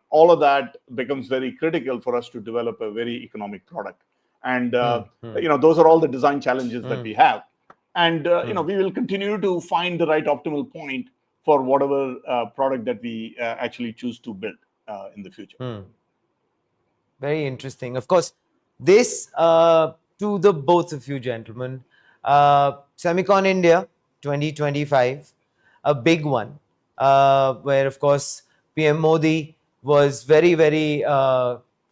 [SPEAKER 4] all of that becomes very critical for us to develop a very economic product. And those are all the design challenges that we have. And we will continue to find the right optimal point for whatever product that we actually choose to build in the future.
[SPEAKER 1] Very interesting. Of course, this to the both of you gentlemen, SEMICON India 2025, a big one, where of course PM Modi was very, very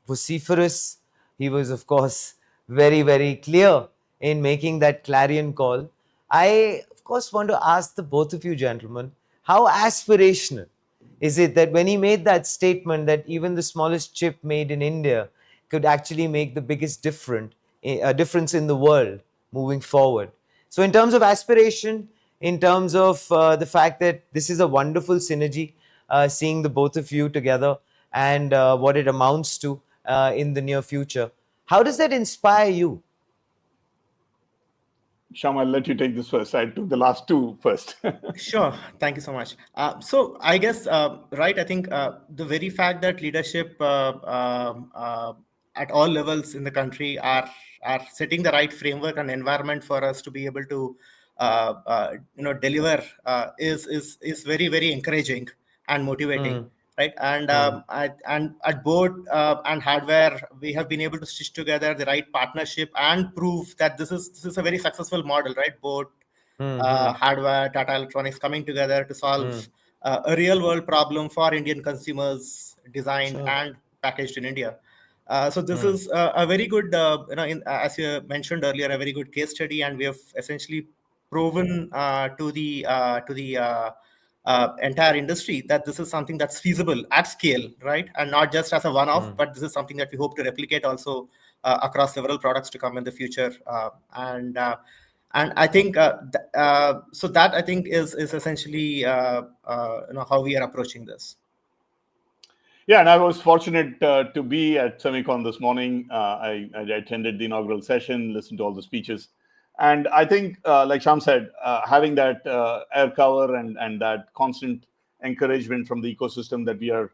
[SPEAKER 1] vociferous. He was, of course, very, very clear in making that clarion call. I, of course, want to ask the both of you gentlemen, how aspirational is it that when he made that statement that even the smallest chip made in India could actually make the biggest difference in the world moving forward? So in terms of aspiration, in terms of the fact that this is a wonderful synergy, seeing the both of you together and what it amounts to in the near future, how does that inspire you?
[SPEAKER 4] Sham, I'll let you take this first. I took the last two first.
[SPEAKER 3] Sure. Thank you so much. So I guess, right, I think the very fact that leadership at all levels in the country are setting the right framework and environment for us to be able to deliver is very, very encouraging and motivating. Right, and at board and hardware, we have been able to stitch together the right partnership and prove that this is a very successful model, right? Both hardware, Tata Electronics coming together to solve a real world problem for Indian consumers, designed and packaged in India. So this is a very good, as you mentioned earlier, a very good case study, and we have essentially proven to the entire industry that this is something that's feasible at scale, right? And not just as a one-off, but this is something that we hope to replicate also across several products to come in the future. And I think so that I think is essentially how we are approaching this.
[SPEAKER 4] Yeah, and I was fortunate to be at SEMICON this morning. I attended the inaugural session, listened to all the speeches. And I think, like Sham said, having that air cover and that constant encouragement from the ecosystem that we are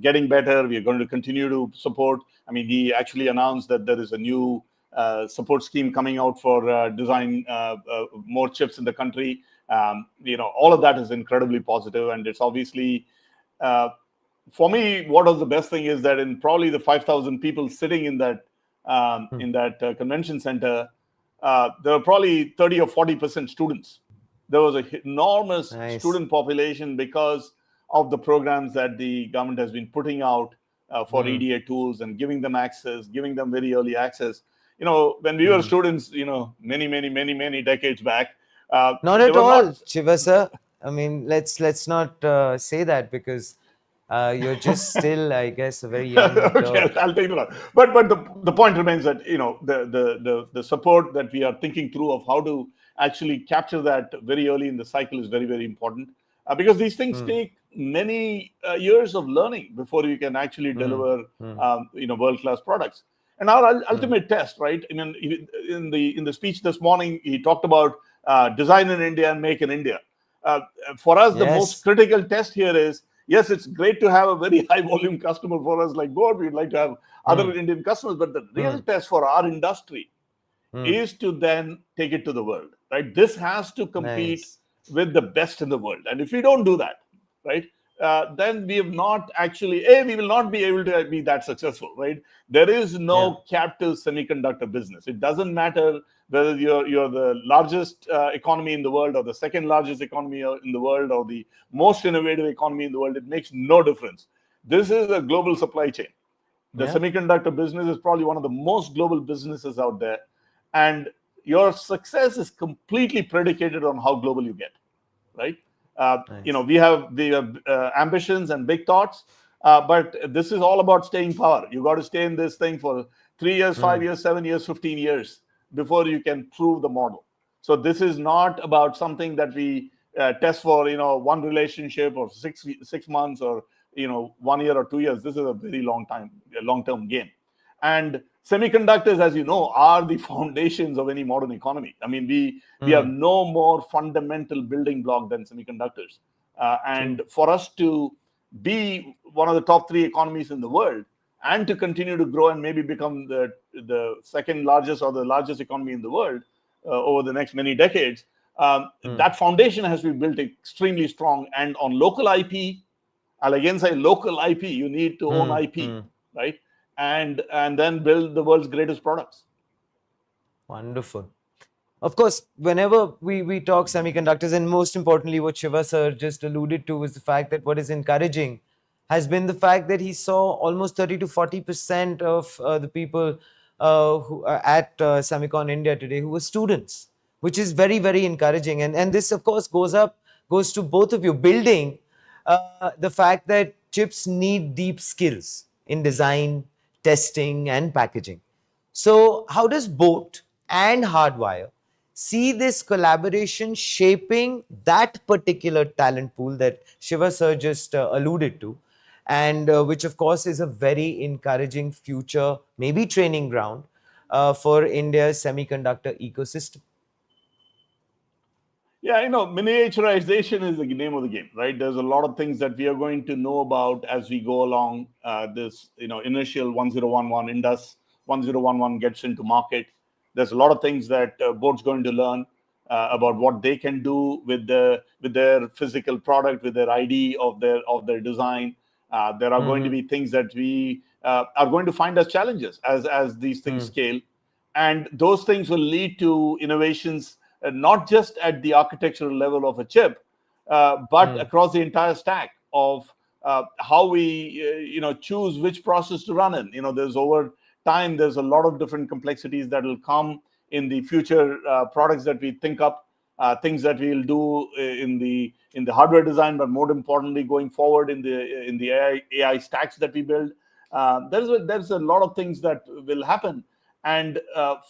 [SPEAKER 4] getting better, we are going to continue to support. I mean, he actually announced that there is a new support scheme coming out for design more chips in the country. All of that is incredibly positive, and it's obviously for me, what was the best thing is that in probably the 5,000 people sitting in that convention center, there were probably 30 or 40% students. There was an enormous
[SPEAKER 1] Nice.
[SPEAKER 4] student population because of the programs that the government has been putting out for EDA tools and giving them access, giving them very early access. When we were students, many decades back,
[SPEAKER 1] Not
[SPEAKER 4] there
[SPEAKER 1] at
[SPEAKER 4] were
[SPEAKER 1] all,
[SPEAKER 4] not.
[SPEAKER 1] Shiva sir. I mean, let's not say that, because you're just still, I guess, a very young
[SPEAKER 4] Okay,
[SPEAKER 1] Turk.
[SPEAKER 4] I'll take it on. But the point remains that the support that we are thinking through of how to actually capture that very early in the cycle is very, very important, because these things take many years of learning before you can actually deliver world-class products. And our ultimate test, right? In the speech this morning, he talked about design in India and make in India. Uh, for us, the most
[SPEAKER 1] Yes.
[SPEAKER 4] critical test here is, yes, it's great to have a very high volume customer for us like Board. We'd like to have other Indian customers, but the real test for our industry is to then take it to the world, right? This has to compete
[SPEAKER 1] Nice.
[SPEAKER 4] with the best in the world. And if we don't do that, right, then we have not actually, we will not be able to be that successful, right? There is no captive semiconductor business. It doesn't matter whether you're the largest economy in the world, or the second largest economy in the world, or the most innovative economy in the world. It makes no difference. This is a global supply chain. The
[SPEAKER 1] Yeah.
[SPEAKER 4] semiconductor business is probably one of the most global businesses out there, and your success is completely predicated on how global you get, right?
[SPEAKER 1] Nice.
[SPEAKER 4] We have the ambitions and big thoughts, but this is all about staying power. You got to stay in this thing for 3 years, 5 years, 7 years, 15 years before you can prove the model. So this is not about something that we test for, one relationship or 6 months, or 1 year or 2 years. This is a very long-term game. And semiconductors, as you know, are the foundations of any modern economy. I mean, we have no more fundamental building block than semiconductors. And for us to be one of the top 3 economies in the world, and to continue to grow and maybe become the second largest or the largest economy in the world over the next many decades, that foundation has to be built extremely strong. And on local IP, I'll again say local IP, you need to own IP, right? And then build the world's greatest products.
[SPEAKER 1] Wonderful. Of course, whenever we talk semiconductors, and most importantly, what Shiva sir just alluded to, was the fact that what is encouraging has been the fact that he saw almost 30 to 40% of the people who are at SEMICON India today who were students, which is very, very encouraging. And this, of course, goes to both of you, building the fact that chips need deep skills in design, testing, and packaging. So, how does BOAT and Hardwire see this collaboration shaping that particular talent pool that Shiva sir just alluded to, and which, of course, is a very encouraging future, maybe training ground for India's semiconductor ecosystem?
[SPEAKER 4] Yeah, miniaturization is the name of the game, right? There's a lot of things that we are going to know about as we go along. This, initial 1011 Indus 1011 gets into market. There's a lot of things that Board's going to learn about what they can do with their physical product, with their ID of their design. There are going to be things that we are going to find as challenges as these things scale, and those things will lead to innovations, not just at the architectural level of a chip, but across the entire stack of how we choose which process to run in. There's over time, there's a lot of different complexities that will come in the future products that we think up, things that we'll do in the hardware design, but more importantly, going forward in the AI stacks that we build. There's a lot of things that will happen, and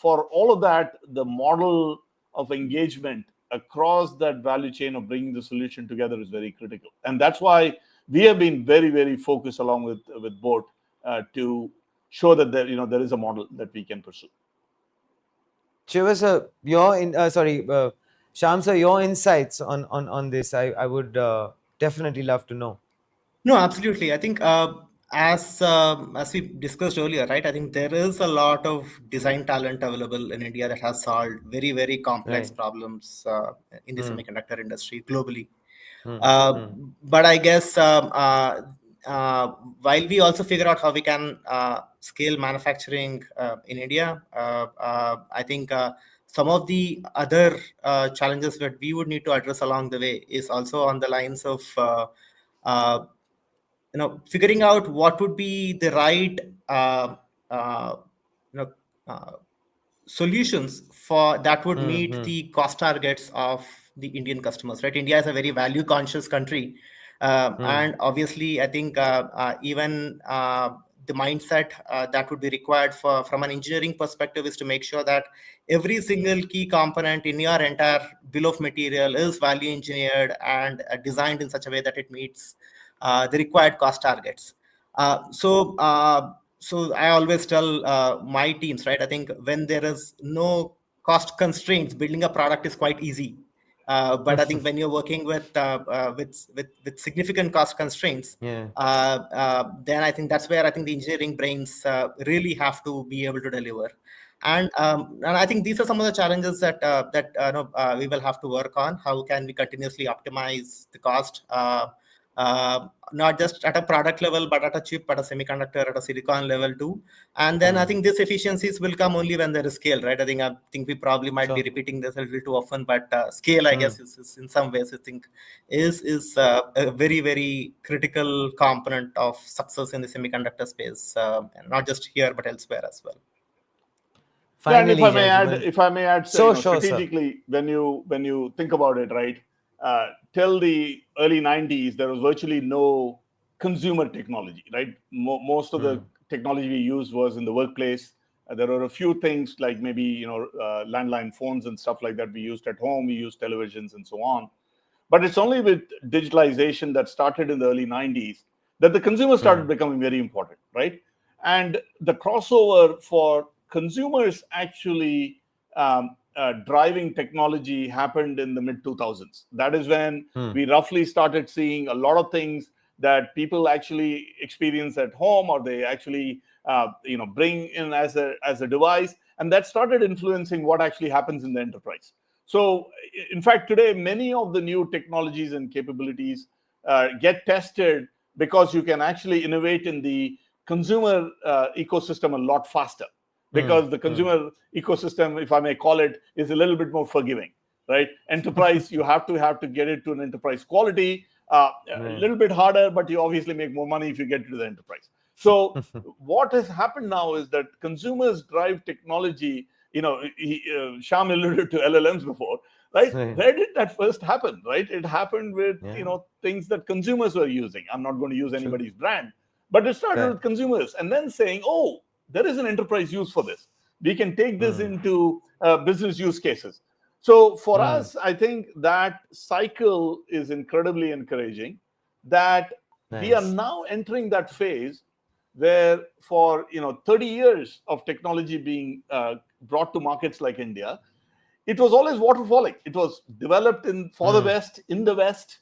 [SPEAKER 4] for all of that, the model of engagement across that value chain of bringing the solution together is very critical. And that's why we have been very, very focused along with Board to show that there is a model that we can pursue.
[SPEAKER 1] Shiva sir, Shyam sir, your insights on this, I would definitely love to know.
[SPEAKER 3] No, absolutely. I think as we discussed earlier, right? I think there is a lot of design talent available in India that has solved very, very complex
[SPEAKER 1] Right.
[SPEAKER 3] problems in the semiconductor industry globally.
[SPEAKER 1] Hmm.
[SPEAKER 3] Uh, but I guess while we also figure out how we can scale manufacturing in India, I think some of the other challenges that we would need to address along the way is also on the lines of uh, figuring out what would be the right uh, you know uh, solutions for that would meet the cost targets of the Indian customers, right? India is a very value conscious country, and obviously I think even the mindset that would be required for from an engineering perspective is to make sure that every single key component in your entire bill of material is value engineered and designed in such a way that it meets the required cost targets. So I always tell my teams, right? I think when there is no cost constraints, building a product is quite easy. But I think when you're working with significant cost constraints,
[SPEAKER 1] Yeah.
[SPEAKER 3] then I think that's where I think the engineering brains really have to be able to deliver. And I think these are some of the challenges that we will have to work on. How can we continuously optimize the cost? Not just at a product level, but at a chip, at a semiconductor, at a silicon level too. And then I think these efficiencies will come only when there is scale, right? I think we probably might be
[SPEAKER 1] Sure.
[SPEAKER 3] repeating this a little too often, but scale, I guess, is in some ways I think is a very, very critical component of success in the semiconductor space, and not just here but elsewhere as well.
[SPEAKER 4] Yeah, and
[SPEAKER 1] Finally, gentlemen.
[SPEAKER 4] if I may add, so,
[SPEAKER 1] So sure, sir.
[SPEAKER 4] strategically, when you think about it, right, till the early '90s, there was virtually no consumer technology, right? Most of the technology we used was in the workplace. There were a few things like maybe landline phones and stuff like that we used at home. We used televisions and so on. But it's only with digitalization that started in the early '90s that the consumer started becoming very important, right? And the crossover for consumers actually driving technology happened in the mid 2000s. That is when we roughly started seeing a lot of things that people actually experience at home, or they actually bring in as a device, and that started influencing what actually happens in the enterprise. So, in fact, today, many of the new technologies and capabilities get tested because you can actually innovate in the consumer ecosystem a lot faster. Because the consumer ecosystem, if I may call it, is a little bit more forgiving, right? Enterprise, you have to get it to an enterprise quality. A little bit harder, but you obviously make more money if you get to the enterprise. So what has happened now is that consumers drive technology. Sham alluded to LLMs before, right?
[SPEAKER 1] Right.
[SPEAKER 4] Where did that first happen, right? It happened with
[SPEAKER 1] Yeah.
[SPEAKER 4] things that consumers were using. I'm not going to use
[SPEAKER 1] True.
[SPEAKER 4] anybody's brand, but it started
[SPEAKER 1] Correct.
[SPEAKER 4] with consumers, and then saying, "Oh, there is an enterprise use for this. We can take this into business use cases." So for us, I think that cycle is incredibly encouraging. That we are
[SPEAKER 1] Nice.
[SPEAKER 4] now entering that phase where for 30 years of technology being brought to markets like India, it was always waterfalling. It was developed for the West, in the West,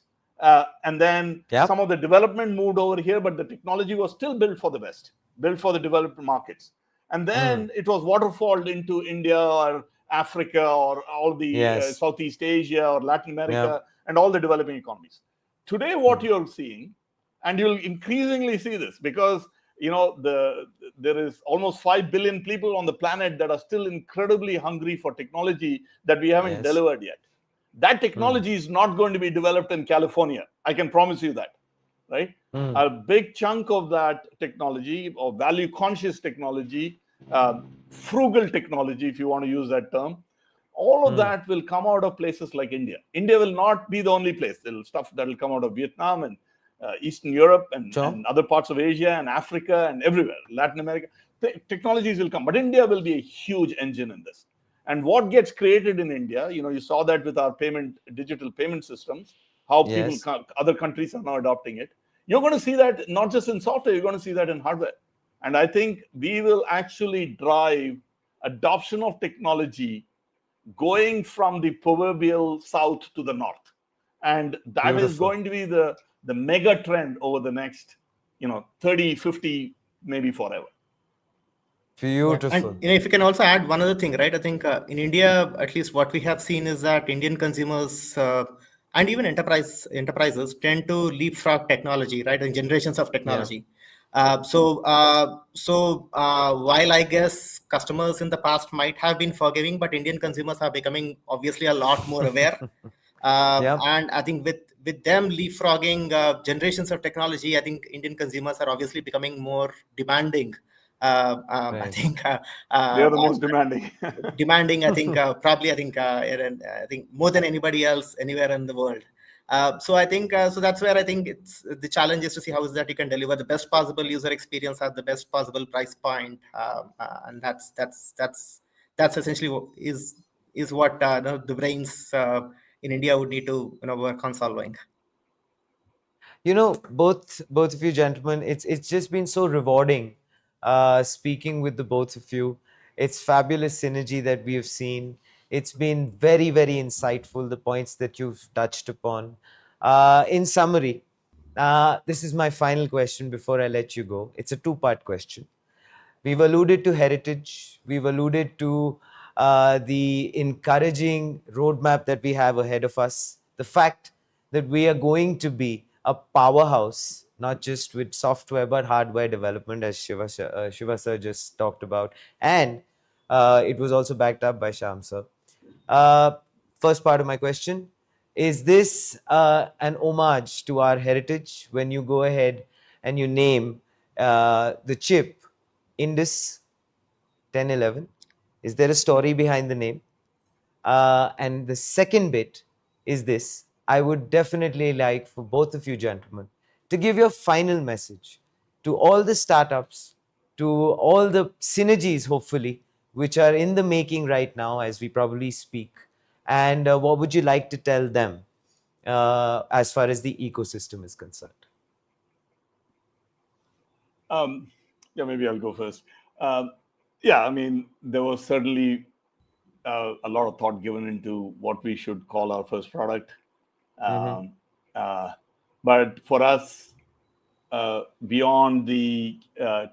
[SPEAKER 4] and then
[SPEAKER 1] Yep.
[SPEAKER 4] some of the development moved over here, but the technology was still built for the West, built for the developed markets. And then it was waterfalled into India or Africa or all the
[SPEAKER 1] Yes.
[SPEAKER 4] Southeast Asia or Latin
[SPEAKER 1] Yep.
[SPEAKER 4] America and all the developing economies. Today, what you're seeing, and you'll increasingly see this because there is almost 5 billion people on the planet that are still incredibly hungry for technology that we haven't
[SPEAKER 1] Yes.
[SPEAKER 4] delivered yet. That technology is not going to be developed in California. I can promise you that, right? A big chunk of that technology, or value conscious technology, frugal technology, if you want to use that term, all of that will come out of places like India. India will not be the only place. There's stuff that will come out of Vietnam and Eastern Europe and other parts of Asia and Africa and everywhere, Latin America. Technologies will come, but India will be a huge engine in this. And what gets created in India, you saw that with our digital payment systems, how
[SPEAKER 1] Yes.
[SPEAKER 4] other countries are now adopting it. You're going to see that not just in software, you're going to see that in hardware. And I think we will actually drive adoption of technology going from the proverbial south to the north. And that is
[SPEAKER 1] Beautiful.
[SPEAKER 4] going to be the mega trend over the next 30, 50, maybe forever.
[SPEAKER 1] Beautiful.
[SPEAKER 3] And if you can also add one other thing, right? I think in India, at least what we have seen is that Indian consumers and even enterprises tend to leapfrog technology, right? And generations of technology. While I guess customers in the past might have been forgiving, but Indian consumers are becoming obviously a lot more aware.
[SPEAKER 1] Yep.
[SPEAKER 3] And I think with them leapfrogging generations of technology, I think Indian consumers are obviously becoming more demanding. I
[SPEAKER 1] Right.
[SPEAKER 3] think
[SPEAKER 4] They are the most demanding.
[SPEAKER 3] demanding. I think probably I think more than anybody else anywhere in the world. So I think so that's where I think it's the challenge is to see how is that you can deliver the best possible user experience at the best possible price point, and that's essentially is what the brains in India would need to work on solving.
[SPEAKER 1] Both of you gentlemen, it's just been so rewarding speaking with the both of you. It's fabulous synergy that we have seen. It's been very, very insightful, the points that you've touched upon. In summary, this is my final question before I let you go. It's a two-part question. We've alluded to heritage. We've alluded to the encouraging roadmap that we have ahead of us. The fact that we are going to be a powerhouse, not just with software, but hardware development, as Shiva sir just talked about. And it was also backed up by Sham sir. First part of my question, is this an homage to our heritage when you go ahead and you name the chip Indus 1011? Is there a story behind the name? And the second bit is this. I would definitely like for both of you gentlemen to give your final message to all the startups, to all the synergies, hopefully, which are in the making right now as we probably speak. And what would you like to tell them as far as the ecosystem is concerned?
[SPEAKER 4] Yeah, maybe I'll go first. Yeah, I mean, there was certainly a lot of thought given into what we should call our first product. But for us, beyond the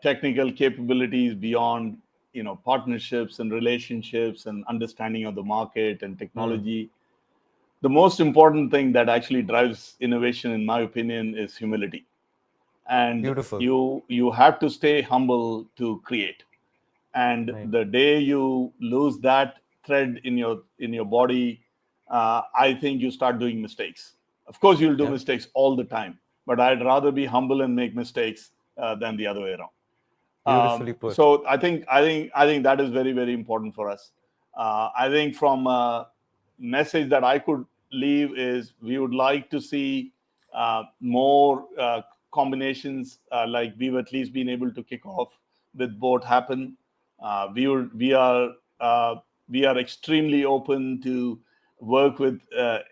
[SPEAKER 4] technical capabilities, beyond partnerships and relationships and understanding of the market and technology, the most important thing that actually drives innovation, in my opinion, is humility. And
[SPEAKER 1] Beautiful.
[SPEAKER 4] you have to stay humble to create. And
[SPEAKER 1] Right.
[SPEAKER 4] the day you lose that thread in your body, I think you start doing mistakes. Of course, you'll do
[SPEAKER 1] Yeah.
[SPEAKER 4] mistakes all the time, but I'd rather be humble and make mistakes than the other way around.
[SPEAKER 1] Beautifully put.
[SPEAKER 4] So I think that is very, very important for us. I think from a message that I could leave is we would like to see more combinations like we've at least been able to kick off with both happen. We are extremely open to work with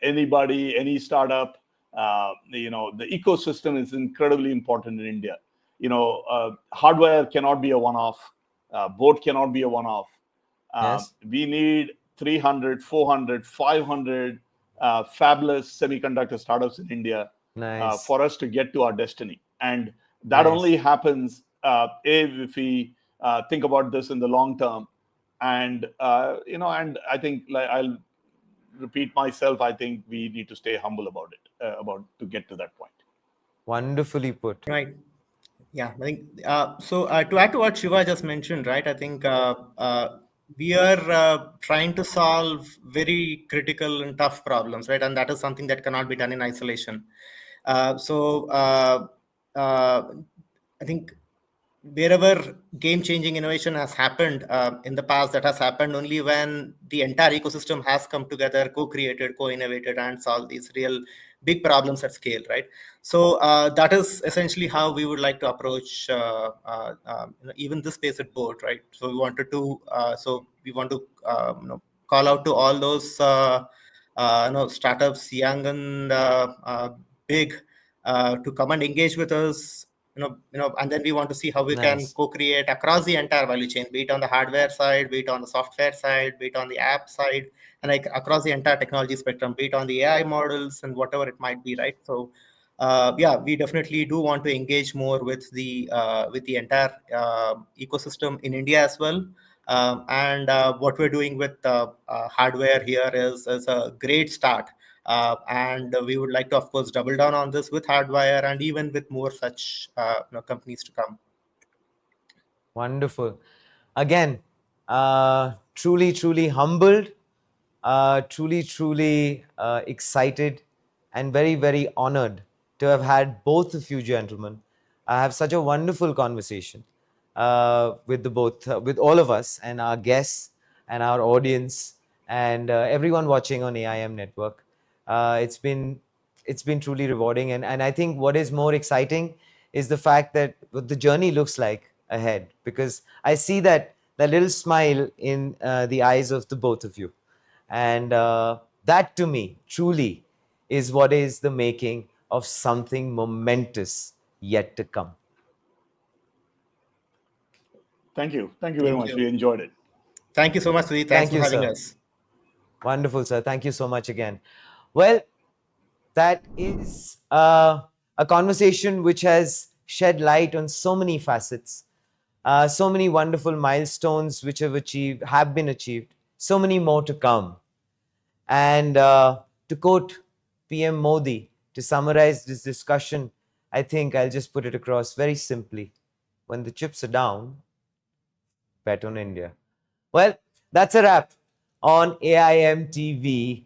[SPEAKER 4] anybody, any startup. The ecosystem is incredibly important in India. Hardware cannot be a one-off. Boat cannot be a one-off.
[SPEAKER 1] Yes.
[SPEAKER 4] We need 300, 400, 500 fabulous semiconductor startups in India
[SPEAKER 1] Nice.
[SPEAKER 4] for us to get to our destiny. And that
[SPEAKER 1] Nice.
[SPEAKER 4] only happens if we think about this in the long term. And and I think, like, I'll repeat myself, I think we need to stay humble about it, about to get to that point.
[SPEAKER 1] Wonderfully put.
[SPEAKER 3] Right. Yeah, I think so. To add to what Shiva just mentioned, right? I think we are trying to solve very critical and tough problems, right? And that is something that cannot be done in isolation. I think wherever game-changing innovation has happened in the past, that has happened only when the entire ecosystem has come together, co-created, co-innovated, and solved these real big problems at scale, right? So that is essentially how we would like to approach even this space at board, right? So we want to call out to all those startups, young and big, to come and engage with us. And then we want to see how we can
[SPEAKER 1] Nice.
[SPEAKER 3] co-create across the entire value chain, be it on the hardware side, be it on the software side, be it on the app side, and like across the entire technology spectrum, be it on the AI models and whatever it might be, right? So yeah, we definitely do want to engage more with the entire ecosystem in India as well. And what we're doing with hardware here is a great start. And we would like to, of course, double down on this with hardware and even with more such companies to come.
[SPEAKER 1] Wonderful. Again, truly humbled, truly excited, and very honored to have had both of you gentlemen. I have such a wonderful conversation with the both, with all of us and our guests and our audience and everyone watching on AIM Network. It's been truly rewarding, and I think what is more exciting is the fact that what the journey looks like ahead, because I see that little smile in the eyes of the both of you, and that to me truly is what is the making of something momentous yet to come.
[SPEAKER 4] Thank you very
[SPEAKER 3] Thank
[SPEAKER 4] much.
[SPEAKER 3] you.
[SPEAKER 4] We enjoyed it.
[SPEAKER 3] Thank you so much, Sudhi. Thanks
[SPEAKER 1] Thank
[SPEAKER 3] for
[SPEAKER 1] you,
[SPEAKER 3] having
[SPEAKER 1] sir.
[SPEAKER 3] us.
[SPEAKER 1] Wonderful, sir. Thank you so much again. Well, that is a conversation which has shed light on so many facets, so many wonderful milestones which have been achieved, so many more to come. And to quote PM Modi, to summarize this discussion, I think I'll just put it across very simply. When the chips are down, bet on India. Well, that's a wrap on AIM TV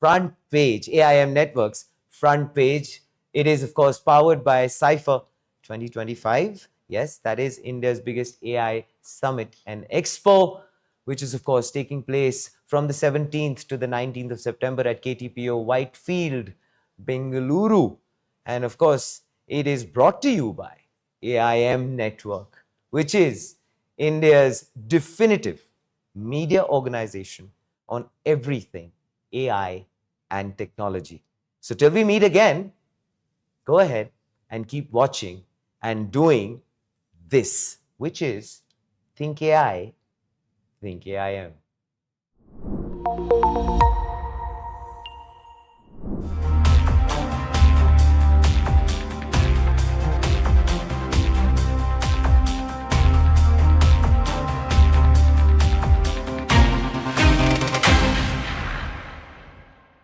[SPEAKER 1] front page, AIM Networks front page. It is, of course, powered by Cypher 2025. Yes, that is India's biggest AI summit and expo, which is, of course, taking place from the 17th to the 19th of September at KTPO Whitefield, Bengaluru. And of course, it is brought to you by AIM Network, which is India's definitive media organization on everything AI and technology. So till we meet again, go ahead and keep watching and doing this, which is Think AI, Think AIM.